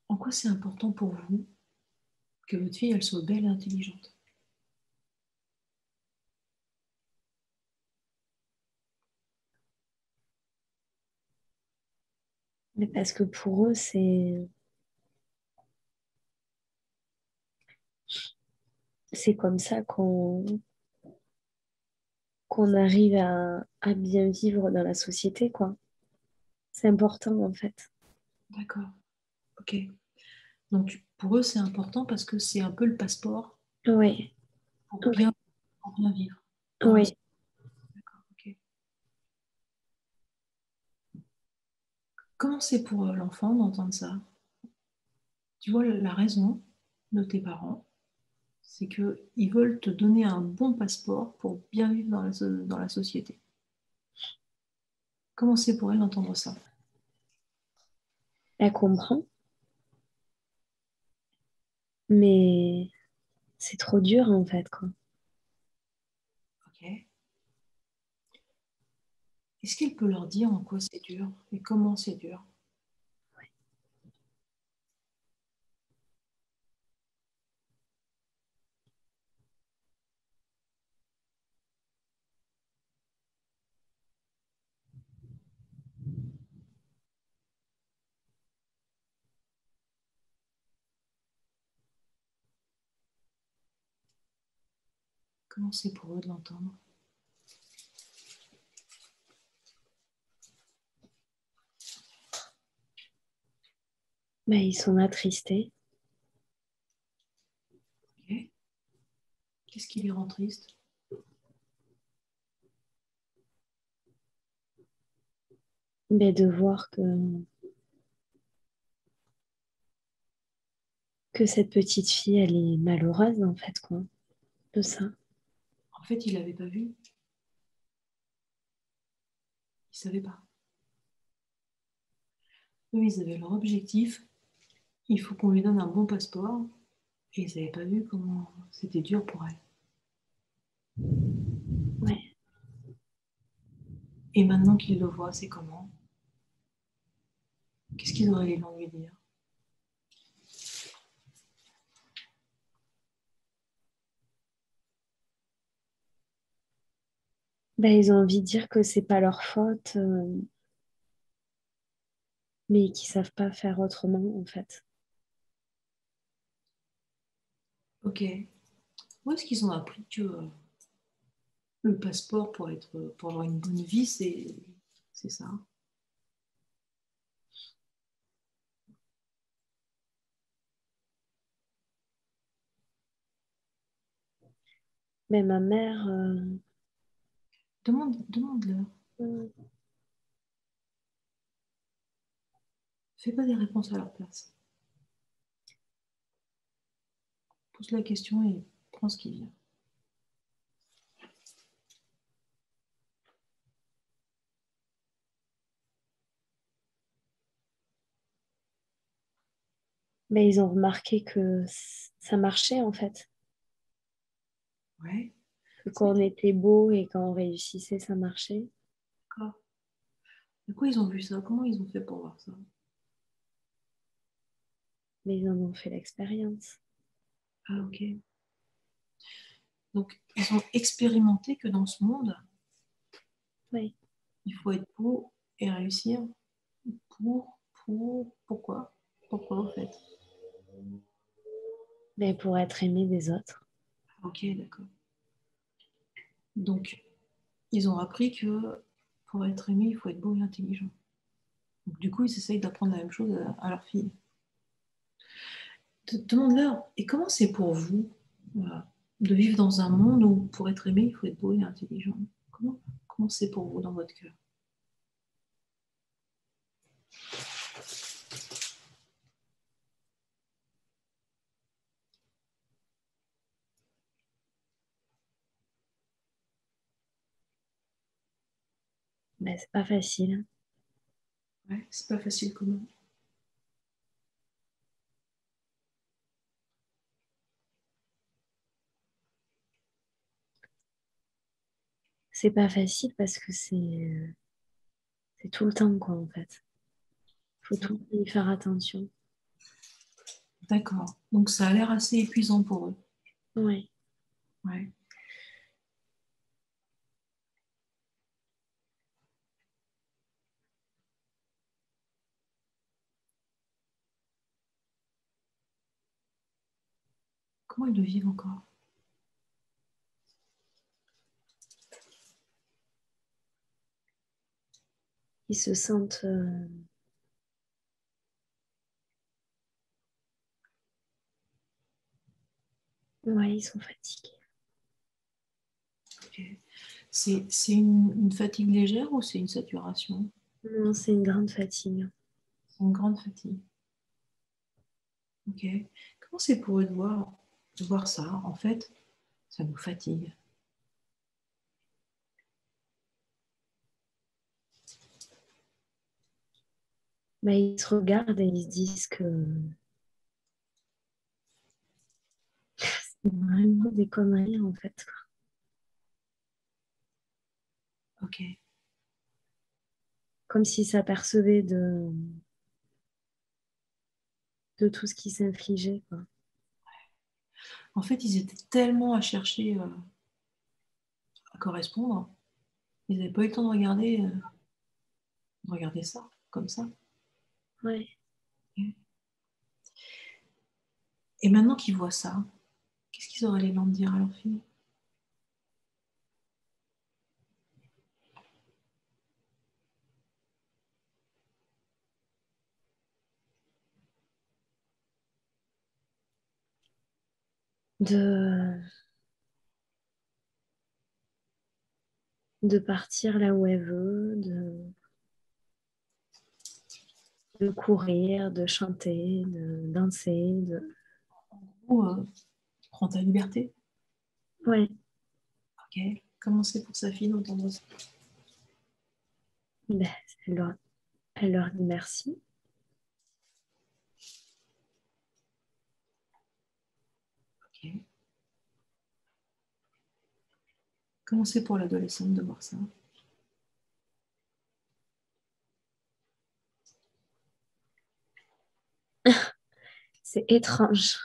En quoi c'est important pour vous que votre fille, elle soit belle et intelligente? Mais parce que pour eux, c'est comme ça qu'on arrive à bien vivre dans la société, quoi. C'est important, en fait. D'accord, ok. Donc pour eux, c'est important parce que c'est un peu le passeport Ouais, pour ouais, pour bien vivre dans la ouais. société. D'accord, ok. Comment c'est pour l'enfant d'entendre ça? Tu vois, la raison de tes parents, c'est qu'ils veulent te donner un bon passeport pour bien vivre dans la société. Comment c'est pour elle d'entendre ça? Elle comprend, mais c'est trop dur, en fait, quoi. Ok. Est-ce qu'elle peut leur dire en quoi c'est dur et comment c'est dur? Comment c'est pour eux de l'entendre? Mais ils sont attristés. Ok. Qu'est-ce qui les rend tristes? Mais de voir que cette petite fille, elle est malheureuse, en fait, quoi, de ça. En fait, il l'avait pas vu. Il savait pas. Eux, ils avaient leur objectif. Il faut qu'on lui donne un bon passeport. Et ils n'avaient pas vu comment c'était dur pour elle. Ouais. Et maintenant qu'ils le voient, c'est comment? Qu'est-ce qu'ils auraient les langues lui dire? Ben, ils ont envie de dire que c'est pas leur faute, mais qu'ils savent pas faire autrement, en fait. Ok. Où est-ce qu'ils ont appris que le passeport pour avoir une bonne vie, c'est ça? Mais ma mère, Demande-leur. euh, Fais pas des réponses à leur place. Pose la question et prends ce qui vient. ben, ils ont remarqué que ça marchait, en fait. Ouais, Que c'est quand on était beau et quand on réussissait, ça marchait. d'accord. De quoi ils ont vu ça? Comment ils ont fait pour voir ça? Mais ils en ont fait l'expérience. Ah, ok. Donc, ils ont expérimenté que dans ce monde, Oui. il faut être beau et réussir pourquoi? Pourquoi, au fait? Mais pour être aimé des autres. Ok, d'accord. Donc, ils ont appris que pour être aimé, il faut être beau et intelligent. Donc, du coup, ils essayent d'apprendre la même chose à leur fille. Demande-leur, et comment c'est pour vous de vivre dans un monde où pour être aimé, il faut être beau et intelligent? Comment c'est pour vous dans votre cœur? Ben, c'est pas facile. Ouais, c'est pas facile comment. C'est pas facile parce que c'est tout le temps, quoi, en fait. Faut tout le temps y faire attention. D'accord. Donc ça a l'air assez épuisant pour eux. Ouais. Ouais. Comment ils le vivent encore? Ils se sentent... Ouais, ils sont fatigués. Ok. C'est une fatigue légère ou c'est une saturation? Non, c'est une grande fatigue. C'est une grande fatigue. Ok. Comment c'est pour eux de voir ça? En fait, ça nous fatigue. Ben, ils se regardent et ils se disent que c'est vraiment des conneries, en fait. Ok. Comme s'ils s'apercevaient de tout ce qui s'infligeait, quoi. En fait, ils étaient tellement à chercher à correspondre, ils n'avaient pas eu le temps de regarder ça, comme ça. Ouais. Et maintenant qu'ils voient ça, qu'est-ce qu'ils auraient les langues de dire à leur fille? De, de partir là où elle veut, de courir, de chanter, de danser. Ou prends ta liberté. Ouais, Ok. Comment c'est pour sa fille d'entendre ça? ben, elle leur dit merci. Ok. Comment c'est pour l'adolescente de voir ça? C'est étrange.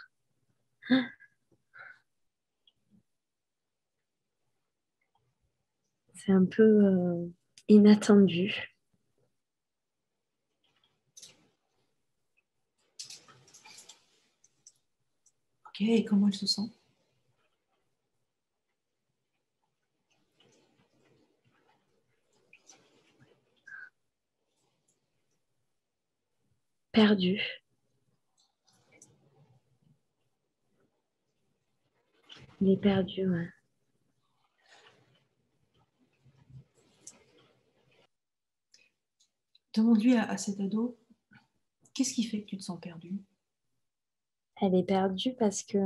C'est un peu inattendu. Ok. Et comment elle se sent? Perdu. Il est perdu, ouais. Demande-lui à cet ado, qu'est-ce qui fait que tu te sens perdu? Elle est perdue parce que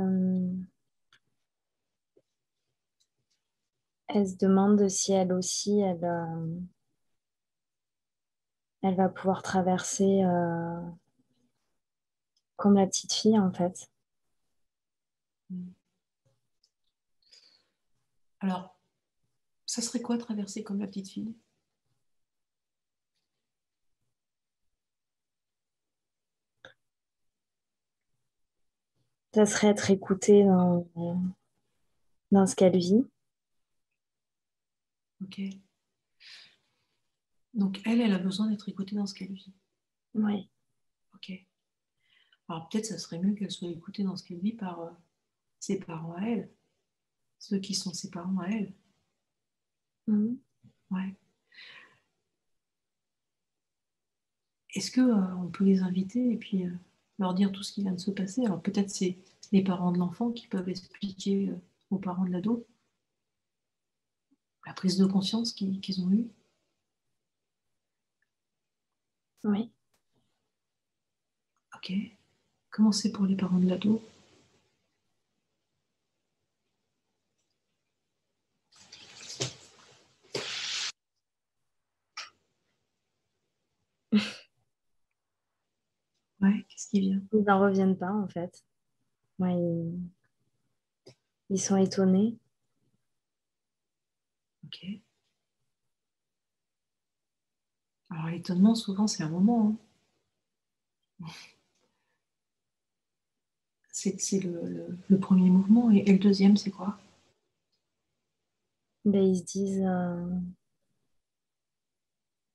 elle se demande si elle aussi, elle va pouvoir traverser comme la petite fille, en fait. Alors, ça serait quoi traverser comme la petite fille? Ça serait être écoutée dans ce qu'elle vit. Ok. Donc, elle a besoin d'être écoutée dans ce qu'elle vit. Oui, Ok. Alors, peut-être ça serait mieux qu'elle soit écoutée dans ce qu'elle vit par ses parents à elle, ceux qui sont ses parents à elle. mhm. Ouais. Est-ce que on peut les inviter et puis leur dire tout ce qui vient de se passer? Alors, peut-être c'est les parents de l'enfant qui peuvent expliquer aux parents de l'ado la prise de conscience qu'ils ont eue. Oui. Ok. Comment c'est pour les parents de l'ado? Ouais, qu'est-ce qui vient? Ils n'en reviennent pas, en fait. Ouais, ils sont étonnés. Ok. Alors, l'étonnement, souvent, c'est un moment, hein. C'est le premier mouvement. Et le deuxième, c'est quoi? Ben, ils se disent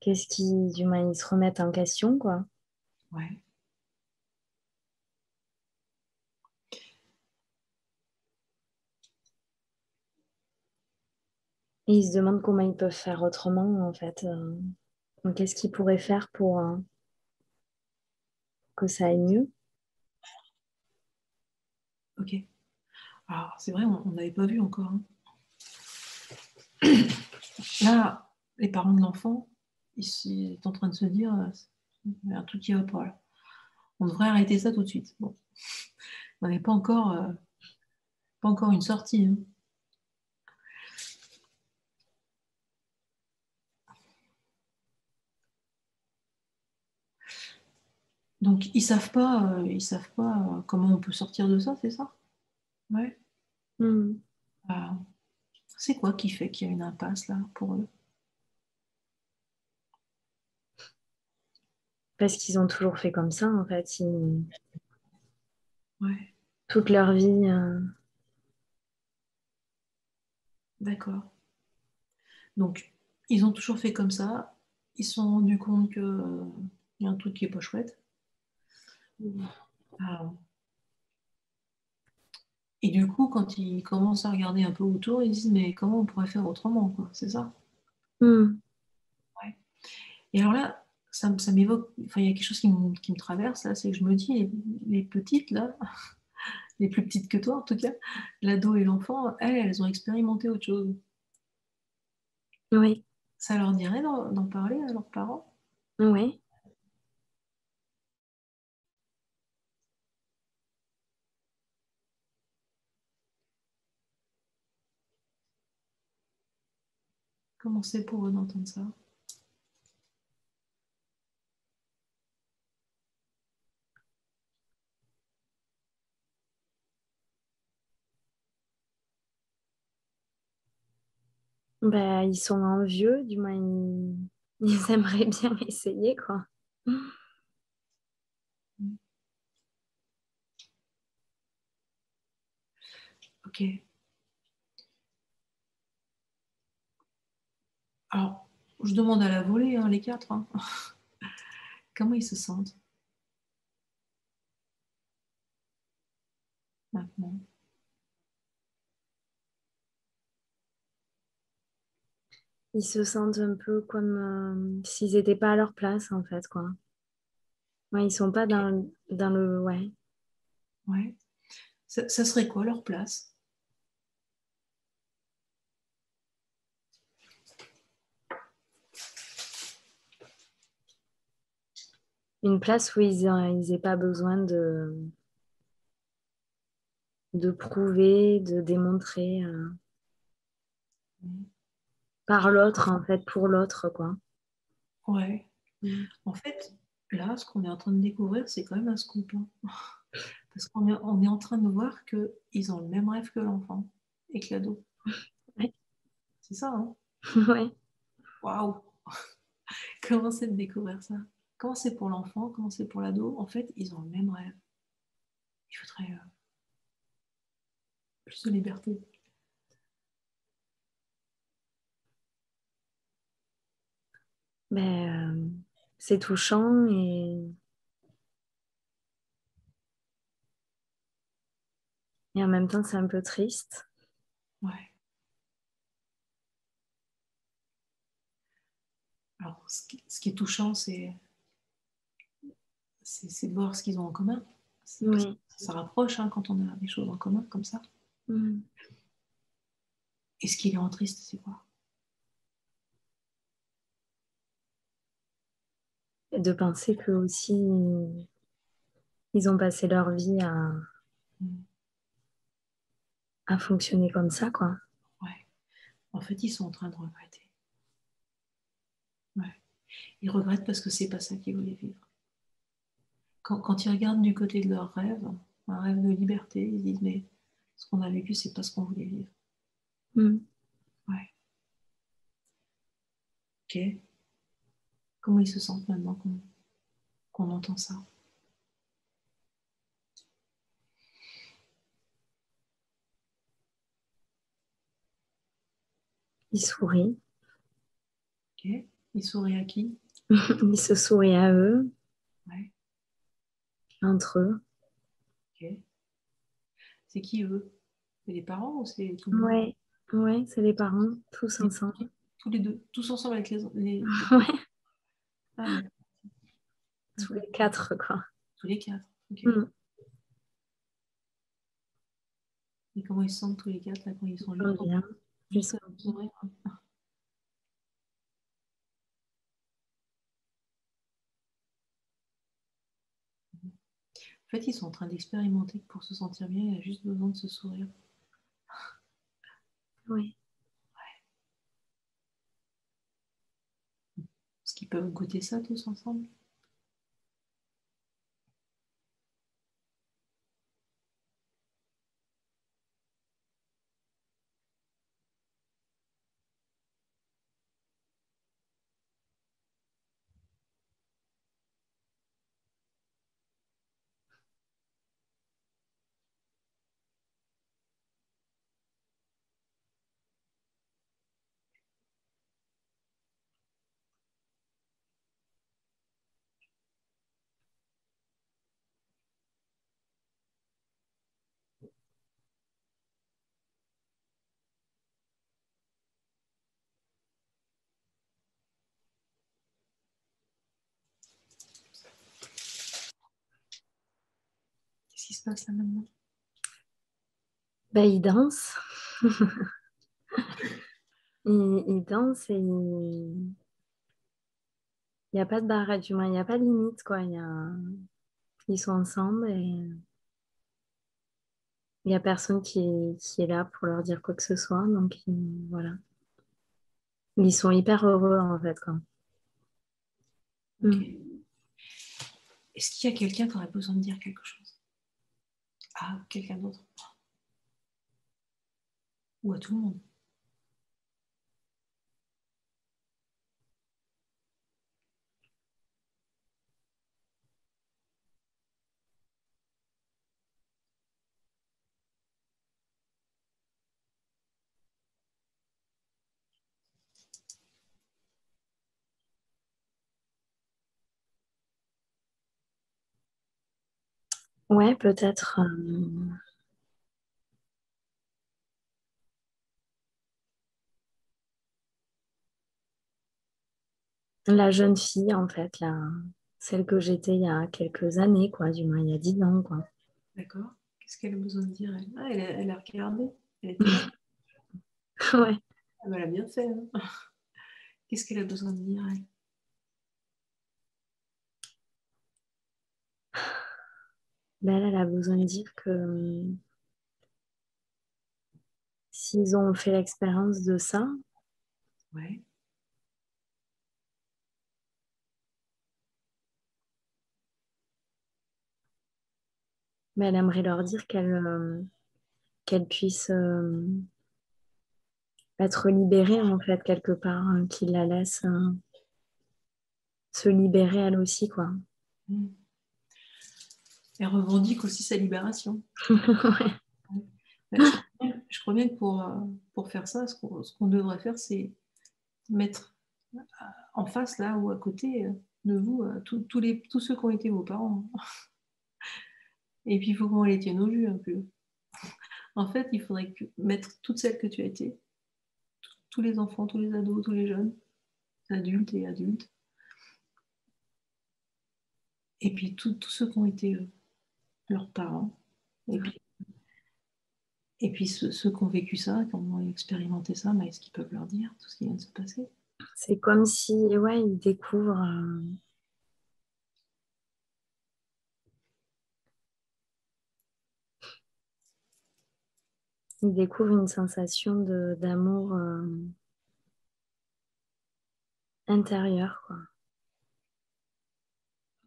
qu'est-ce qui, du moins, ils se remettent en question, quoi. Ouais. Et ils se demandent comment ils peuvent faire autrement, en fait. Donc, qu'est-ce qu'ils pourraient faire pour que ça aille mieux? Ok. Alors, c'est vrai, on n'avait pas vu encore, hein. Là, les parents de l'enfant, ils sont en train de se dire, il y a un truc qui va pas là. On devrait arrêter ça tout de suite. Bon, on n'est pas encore une sortie, hein. Donc ils savent pas comment on peut sortir de ça, c'est ça? Ouais. Hmm. Ah, c'est quoi qui fait qu'il y a une impasse là pour eux? Parce qu'ils ont toujours fait comme ça, en fait. Ouais, Toute leur vie. d'accord. Donc ils ont toujours fait comme ça. Ils se sont rendus compte que y a un truc qui est pas chouette. Ah. Et du coup, quand ils commencent à regarder un peu autour, ils disent mais comment on pourrait faire autrement, quoi, c'est ça? Hmm. Ouais. Et alors là, ça m'évoque, enfin, il y a quelque chose qui me traverse là, c'est que je me dis, les petites là, les plus petites que toi en tout cas, l'ado et l'enfant, elles ont expérimenté autre chose. Oui, Ça leur dirait d'en parler à leurs parents? oui. Comment c'est pour eux d'entendre ça? Bah, ils sont envieux, du moins ils aimeraient bien essayer, quoi. Ok. Alors, je demande à la volée, hein, les quatre. Hein. Comment ils se sentent maintenant? Ils se sentent un peu comme s'ils n'étaient pas à leur place, en fait, quoi. Ouais, ils sont pas dans le... Ouais. Ouais. Ça serait quoi leur place? Une place où ils n'aient pas besoin de prouver, de démontrer par l'autre, en fait, pour l'autre, quoi. Ouais. En fait, là, ce qu'on est en train de découvrir, c'est quand même un scoop. Hein. Parce qu'on est en train de voir qu'ils ont le même rêve que l'enfant et que l'ado. Ouais. C'est ça, hein? Ouais. Waouh! Comment c'est de découvrir ça? Comment c'est pour l'enfant? Comment c'est pour l'ado? En fait, ils ont le même rêve. Il faudrait plus de liberté. Ben, c'est touchant et en même temps, c'est un peu triste. Ouais. Alors, ce qui est touchant, c'est de voir ce qu'ils ont en commun. Oui. Ça rapproche hein, quand on a des choses en commun comme ça. Mm. Et ce qui les rend tristes, c'est quoi? Et de penser qu'eux aussi, ils ont passé leur vie Mm. à fonctionner comme ça, quoi. Ouais. En fait, ils sont en train de regretter. Ouais. Ils regrettent parce que c'est pas ça qu'ils voulaient vivre. Quand ils regardent du côté de leur rêve, un rêve de liberté, ils se disent mais ce qu'on a vécu, c'est pas ce qu'on voulait vivre. Mm. Ouais. Ok. Comment ils se sentent maintenant qu'on entend ça? Ils sourient. Ok. Ils sourient à qui? Ils se sourient à eux, Ouais. entre eux. Ok. C'est qui eux? C'est les parents ou c'est tout le monde? Ouais, ouais, c'est les parents, tous ensemble. Tous les deux, tous ensemble avec les... Ouais, Ah d'accord. tous les quatre, quoi. Tous les quatre. Ok. Mm. Et comment ils se sentent tous les quatre là quand ils sont Ils sont bien. Ils juste sont... à sourire, hein. En fait, ils sont en train d'expérimenter que pour se sentir bien, il y a juste besoin de se sourire. Ouais. Est-ce qu'ils peuvent goûter ça tous ensemble? Qu'est-ce qui se passe là maintenant? Ben, ils dansent. Ils dansent et il n'y a pas de barrage, du moins, il n'y a pas de limite, quoi. Ils sont ensemble et il n'y a personne qui est là pour leur dire quoi que ce soit. Donc, voilà. Ils sont hyper heureux, en fait, quoi. Ok. Est-ce qu'il y a quelqu'un qui aurait besoin de dire quelque chose? À quelqu'un d'autre? Ou à tout le monde? Ouais, peut-être la jeune fille, en fait, celle que j'étais il y a quelques années, quoi, du moins il y a 10 ans, quoi. D'accord. Qu'est-ce qu'elle a besoin de dire, elle? Ah, elle a regardé. Elle était là. Ouais. Ah, bah, elle a bien fait, hein. Qu'est-ce qu'elle a besoin de dire, elle? Ben, elle a besoin de dire que s'ils ont fait l'expérience de ça, Ouais. ben, elle aimerait leur dire qu'elles puissent être libérées, en fait, quelque part, hein, qu'ils la laissent se libérer elle aussi, quoi. Mm. Elle revendique aussi sa libération. Ouais. Ouais, je crois bien que pour faire ça, ce qu'on devrait faire, c'est mettre en face, là, ou à côté de vous, tous ceux qui ont été vos parents. Et puis, il faut qu'on les tienne au jus un peu. En fait, il faudrait mettre toutes celles que tu as été, tous les enfants, tous les ados, tous les jeunes, adultes et adultes, et puis tous ceux qui ont été leurs parents, et puis ceux qui ont vécu ça, qui ont expérimenté ça, mais est-ce qu'ils peuvent leur dire tout ce qui vient de se passer? C'est comme si, ouais, ils découvrent une sensation d'amour intérieur, quoi.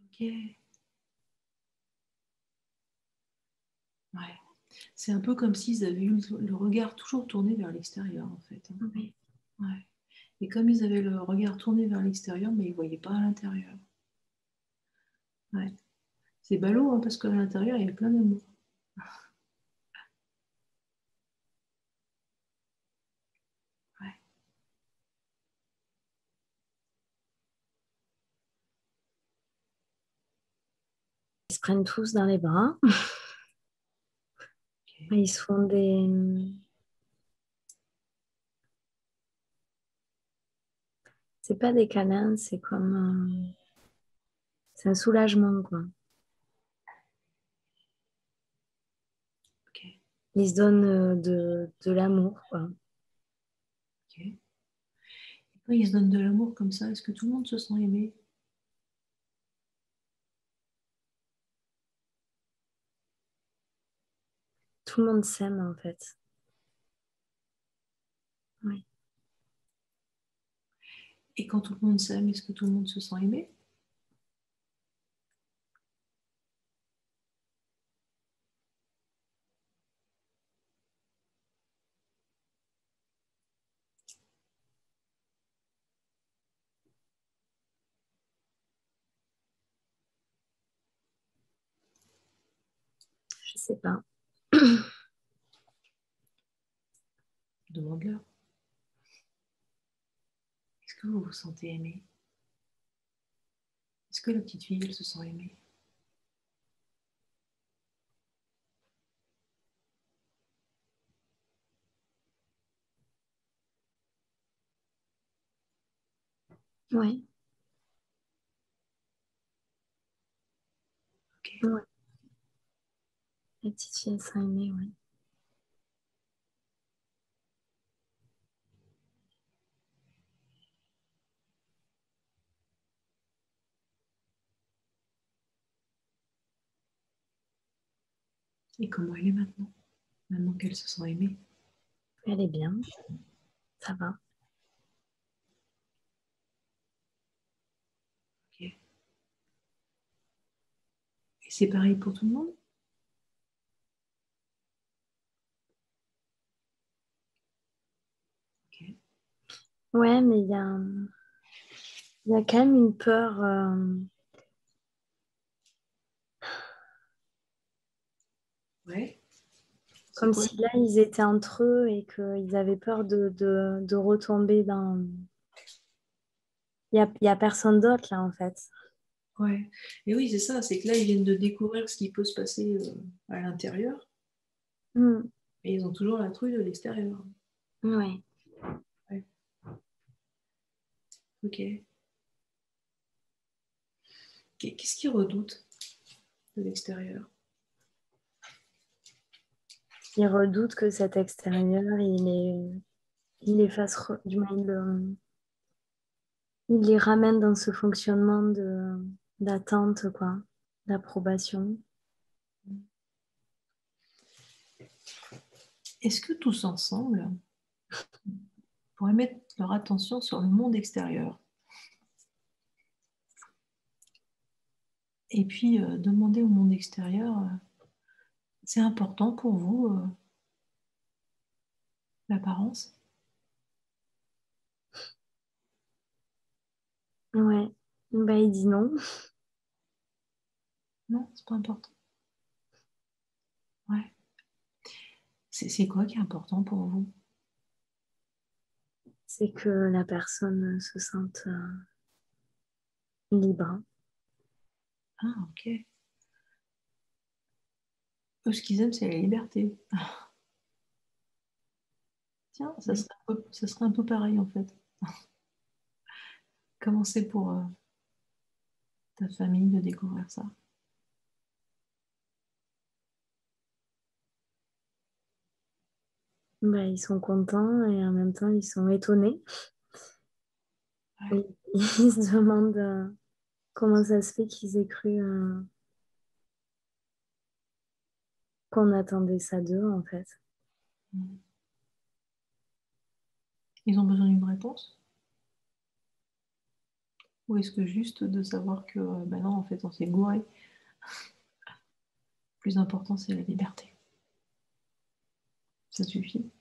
Ok, ouais. C'est un peu comme s'ils avaient eu le regard toujours tourné vers l'extérieur, en fait, hein. Oui. Ouais. Et comme ils avaient le regard tourné vers l'extérieur, mais ils ne voyaient pas à l'intérieur. Ouais. C'est ballot, hein, parce qu'à l'intérieur, il y a plein d'amour. Ouais. Ils se prennent tous dans les bras. Ok. Ils se font des... C'est pas des câlins, c'est comme... c'est un soulagement, quoi. Ok. Ils se donnent de l'amour, quoi. Ok. Et quand ils se donnent de l'amour comme ça, est-ce que tout le monde se sent aimé? Tout le monde s'aime, en fait. Oui. Et quand tout le monde s'aime, est-ce que tout le monde se sent aimé? Je sais pas. Demande-leur. Est-ce que vous vous sentez aimé? Est-ce que la petite fille, elle se sent aimée? Oui. Ok. Ouais. La petite fille, elle s'est aimée, oui. Et comment elle est maintenant? « Maintenant qu'elle se sent aimée? » Elle est bien, ça va. Et c'est pareil pour tout le monde? Ok. Ouais, mais il y a quand même une peur, Ouais. C'est comme quoi? si là, ils étaient entre eux et qu'ils avaient peur de retomber dans... Il y a personne d'autre là, en fait. Ouais. Et oui, c'est ça, c'est que là, ils viennent de découvrir ce qui peut se passer à l'intérieur, Hmm. mais ils ont toujours la trouille de l'extérieur. Ouais. Ouais. Ok. Qu'est-ce qu'ils redoutent de l'extérieur? Ils redoutent que cet extérieur, il les fasse, du moins, il les ramène dans ce fonctionnement d'attente, quoi, d'approbation. Est-ce que tous ensemble pourraient mettre leur attention sur le monde extérieur et puis demander au monde extérieur, c'est important pour vous l'apparence? Ouais. Bah, il dit non. Non, c'est pas important. Ouais. C'est quoi qui est important pour vous? C'est que la personne se sente libre. Ah, ok. Eux, ce qu'ils aiment, c'est la liberté. Tiens, Oui. ça serait un peu pareil en fait. Comment c'est pour ta famille de découvrir ça? Bah, ils sont contents et en même temps, ils sont étonnés. Ouais. Et ils se demandent comment ça se fait qu'ils aient cru qu'on attendait ça d'eux, en fait. Ils ont besoin d'une réponse? Ou est-ce que juste de savoir que, ben non, en fait, on s'est gouré. Le plus important, c'est la liberté. Ça suffit.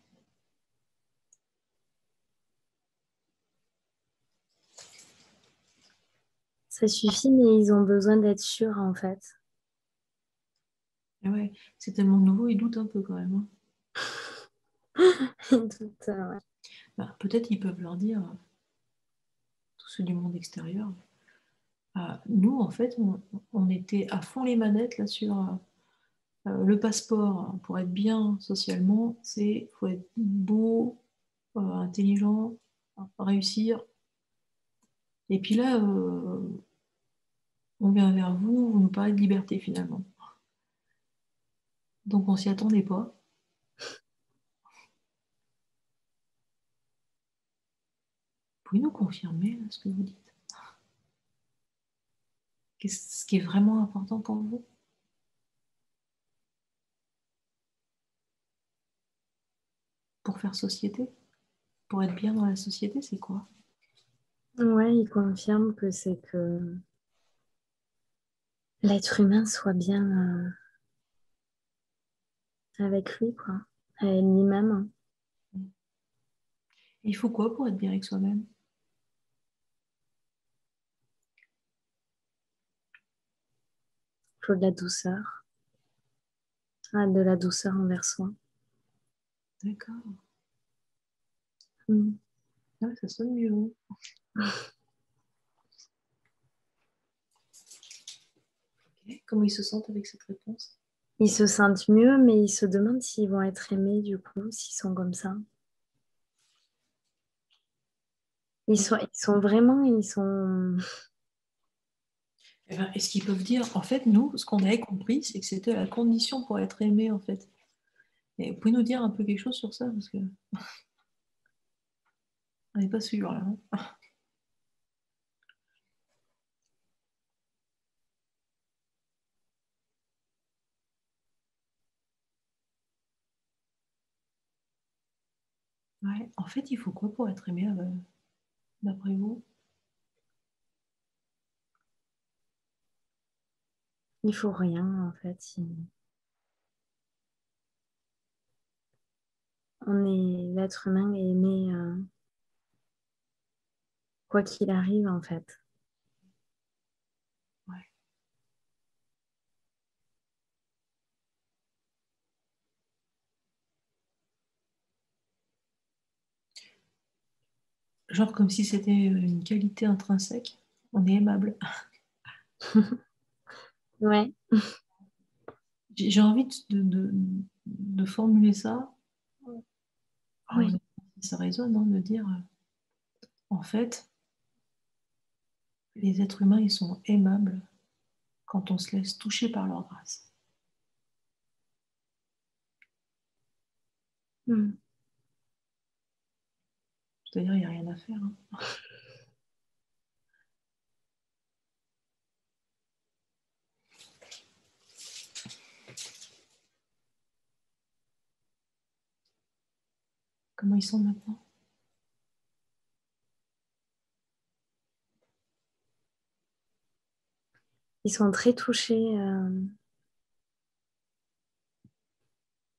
Ça suffit, mais ils ont besoin d'être sûrs, en fait. Et ouais, c'est tellement nouveau, ils doutent un peu quand même, hein. Ils doutent, ouais. Ben, peut-être ils peuvent leur dire, tous ceux du monde extérieur, nous, en fait, on était à fond les manettes là sur le passeport hein, pour être bien socialement, c'est faut être beau, intelligent, réussir. Et puis là, on vient vers vous, vous nous parlez de liberté finalement. Donc on s'y attendait pas. Pouvez nous confirmer là, ce que vous dites? Ce qui est vraiment important pour vous? Pour faire société? Pour être bien dans la société, c'est quoi? Ouais, ils confirment que c'est que l'être humain soit bien avec lui, quoi, avec lui-même. Il faut quoi pour être bien avec soi-même? Il faut de la douceur, de la douceur envers soi. D'accord. Mm. Ouais, ça sonne mieux. Ok. Comment ils se sentent avec cette réponse? Ils se sentent mieux, mais ils se demandent s'ils vont être aimés, du coup, s'ils sont comme ça. Ils sont vraiment, ils sont... Eh ben, est-ce qu'ils peuvent dire, en fait, nous, ce qu'on avait compris, c'est que c'était la condition pour être aimé, en fait. Et vous pouvez nous dire un peu quelque chose sur ça, parce que on n'est pas sûr là, hein. Ouais. En fait, il faut quoi pour être aimé, d'après vous? Il faut rien, en fait. L'être humain est aimé quoi qu'il arrive, en fait. Ouais. Genre comme si c'était une qualité intrinsèque. On est aimable. Ouais. J'ai envie de formuler ça. Alors, vous Oui. allez voir si ça résonne, hein, de dire, en fait, les êtres humains, ils sont aimables quand on se laisse toucher par leur grâce. Mm. C'est-à-dire, il n'y a rien à faire. Hein. Comment ils sont maintenant? Ils sont très touchés.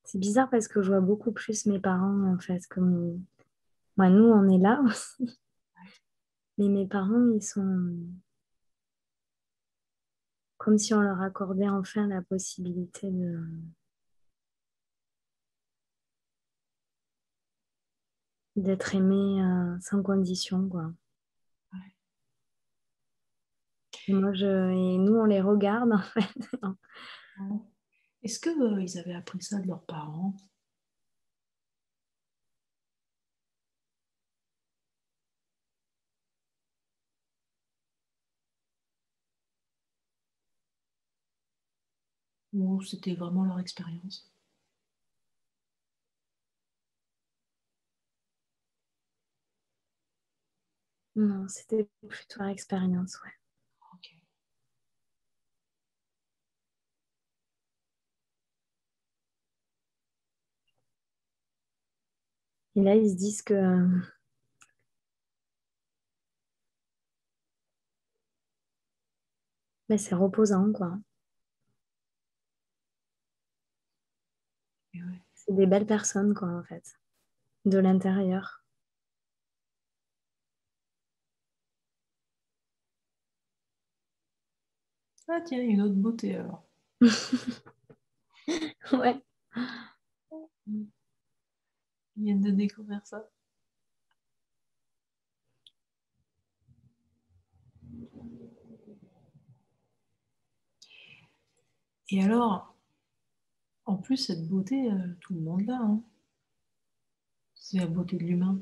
C'est bizarre parce que je vois beaucoup plus mes parents, en fait. Comme... Moi, nous, on est là aussi. Mais mes parents, ils sont comme si on leur accordait enfin la possibilité d'être aimés sans condition, quoi. Ouais. Et nous, on les regarde, en fait. Ouais. Est-ce que, ils avaient appris ça de leurs parents? Ou c'était vraiment leur expérience? Non, c'était plutôt leur expérience, ouais. Ok. Et là, ils se disent que ben, c'est reposant, quoi. Et ouais. C'est des belles personnes, quoi, en fait, de l'intérieur. Ah tiens, une autre beauté alors. Ouais. Ils viennent de découvrir ça. Et alors, en plus, cette beauté, tout le monde l'a. Hein. C'est la beauté de l'humain.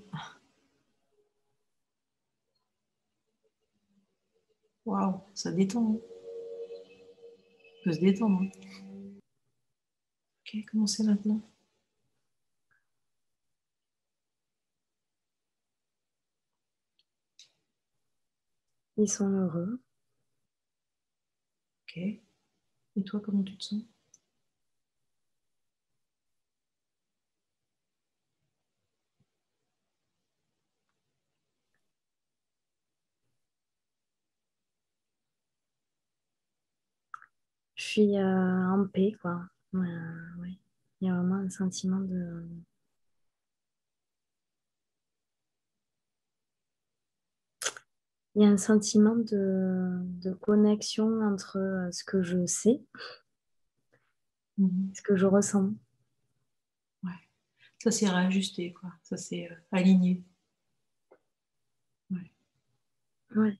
Waouh, ça détend. Hein. On peut se détendre. Hein. Ok, comment c'est maintenant? Ils sont heureux. Ok. Et toi, comment tu te sens? Je suis en paix, quoi. Ouais, ouais. Il y a vraiment un sentiment Il y a un sentiment de connexion entre ce que je sais, Mhm. ce que je ressens. Ouais. Ça s'est réajusté, quoi. Ça s'est aligné. Ouais. Ouais.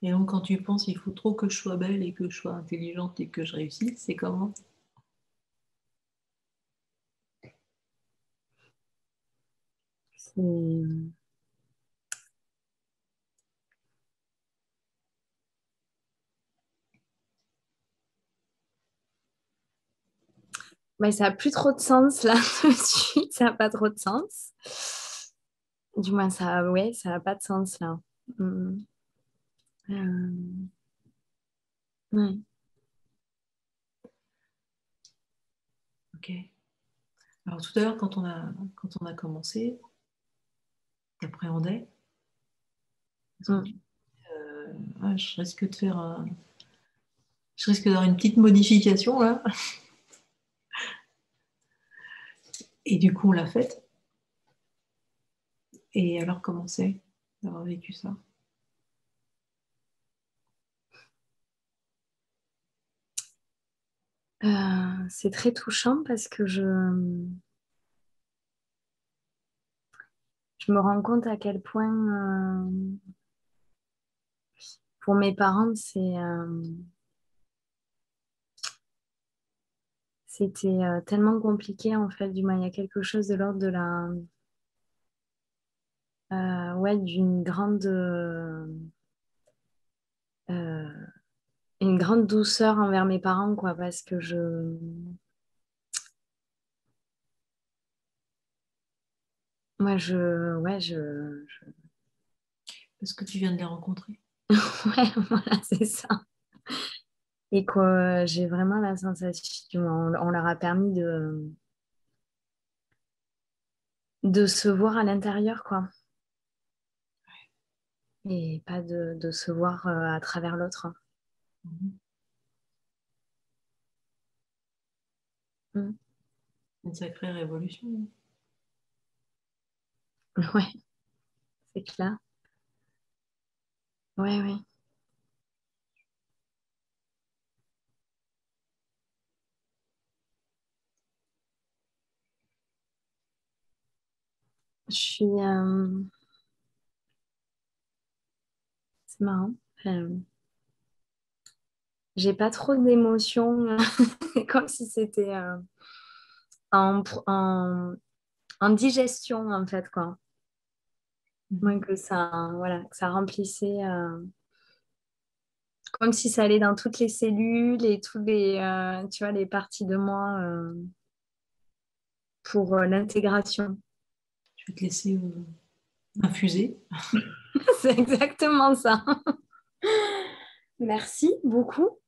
Et donc, quand tu penses, il faut trop que je sois belle et que je sois intelligente et que je réussisse, c'est comment? C'est... Mais ça n'a plus trop de sens là tout de suite, ça n'a pas trop de sens. Du moins, ouais, ça n'a pas de sens là. Mm. Euh, ouais. Ok. Alors, tout à l'heure, quand on a commencé, t'appréhendais? Parce que tu Mm. ah, je risque de faire Je risque d'avoir une petite modification là. Et du coup, on l'a faite. Et alors, comment c'est d'avoir vécu ça? C'est très touchant parce que je me rends compte à quel point, pour mes parents, c'était tellement compliqué en fait. Du moins, il y a quelque chose de l'ordre de ouais, d'une une grande douceur envers mes parents, quoi, parce que moi, Parce que tu viens de les rencontrer. ouais, voilà, c'est ça. Et que j'ai vraiment la sensation, on leur a permis de se voir à l'intérieur, quoi. Et pas de se voir à travers l'autre. Mm. Une sacrée révolution. Ouais, c'est clair. Ouais, ouais. Je suis... c'est marrant. J'ai pas trop d'émotions. Comme si c'était en digestion, en fait, quoi. Moins que ça, voilà, que ça remplissait... comme si ça allait dans toutes les cellules et tous les, tu vois, les parties de moi pour l'intégration. Je vais te laisser infuser. C'est exactement ça. Merci beaucoup.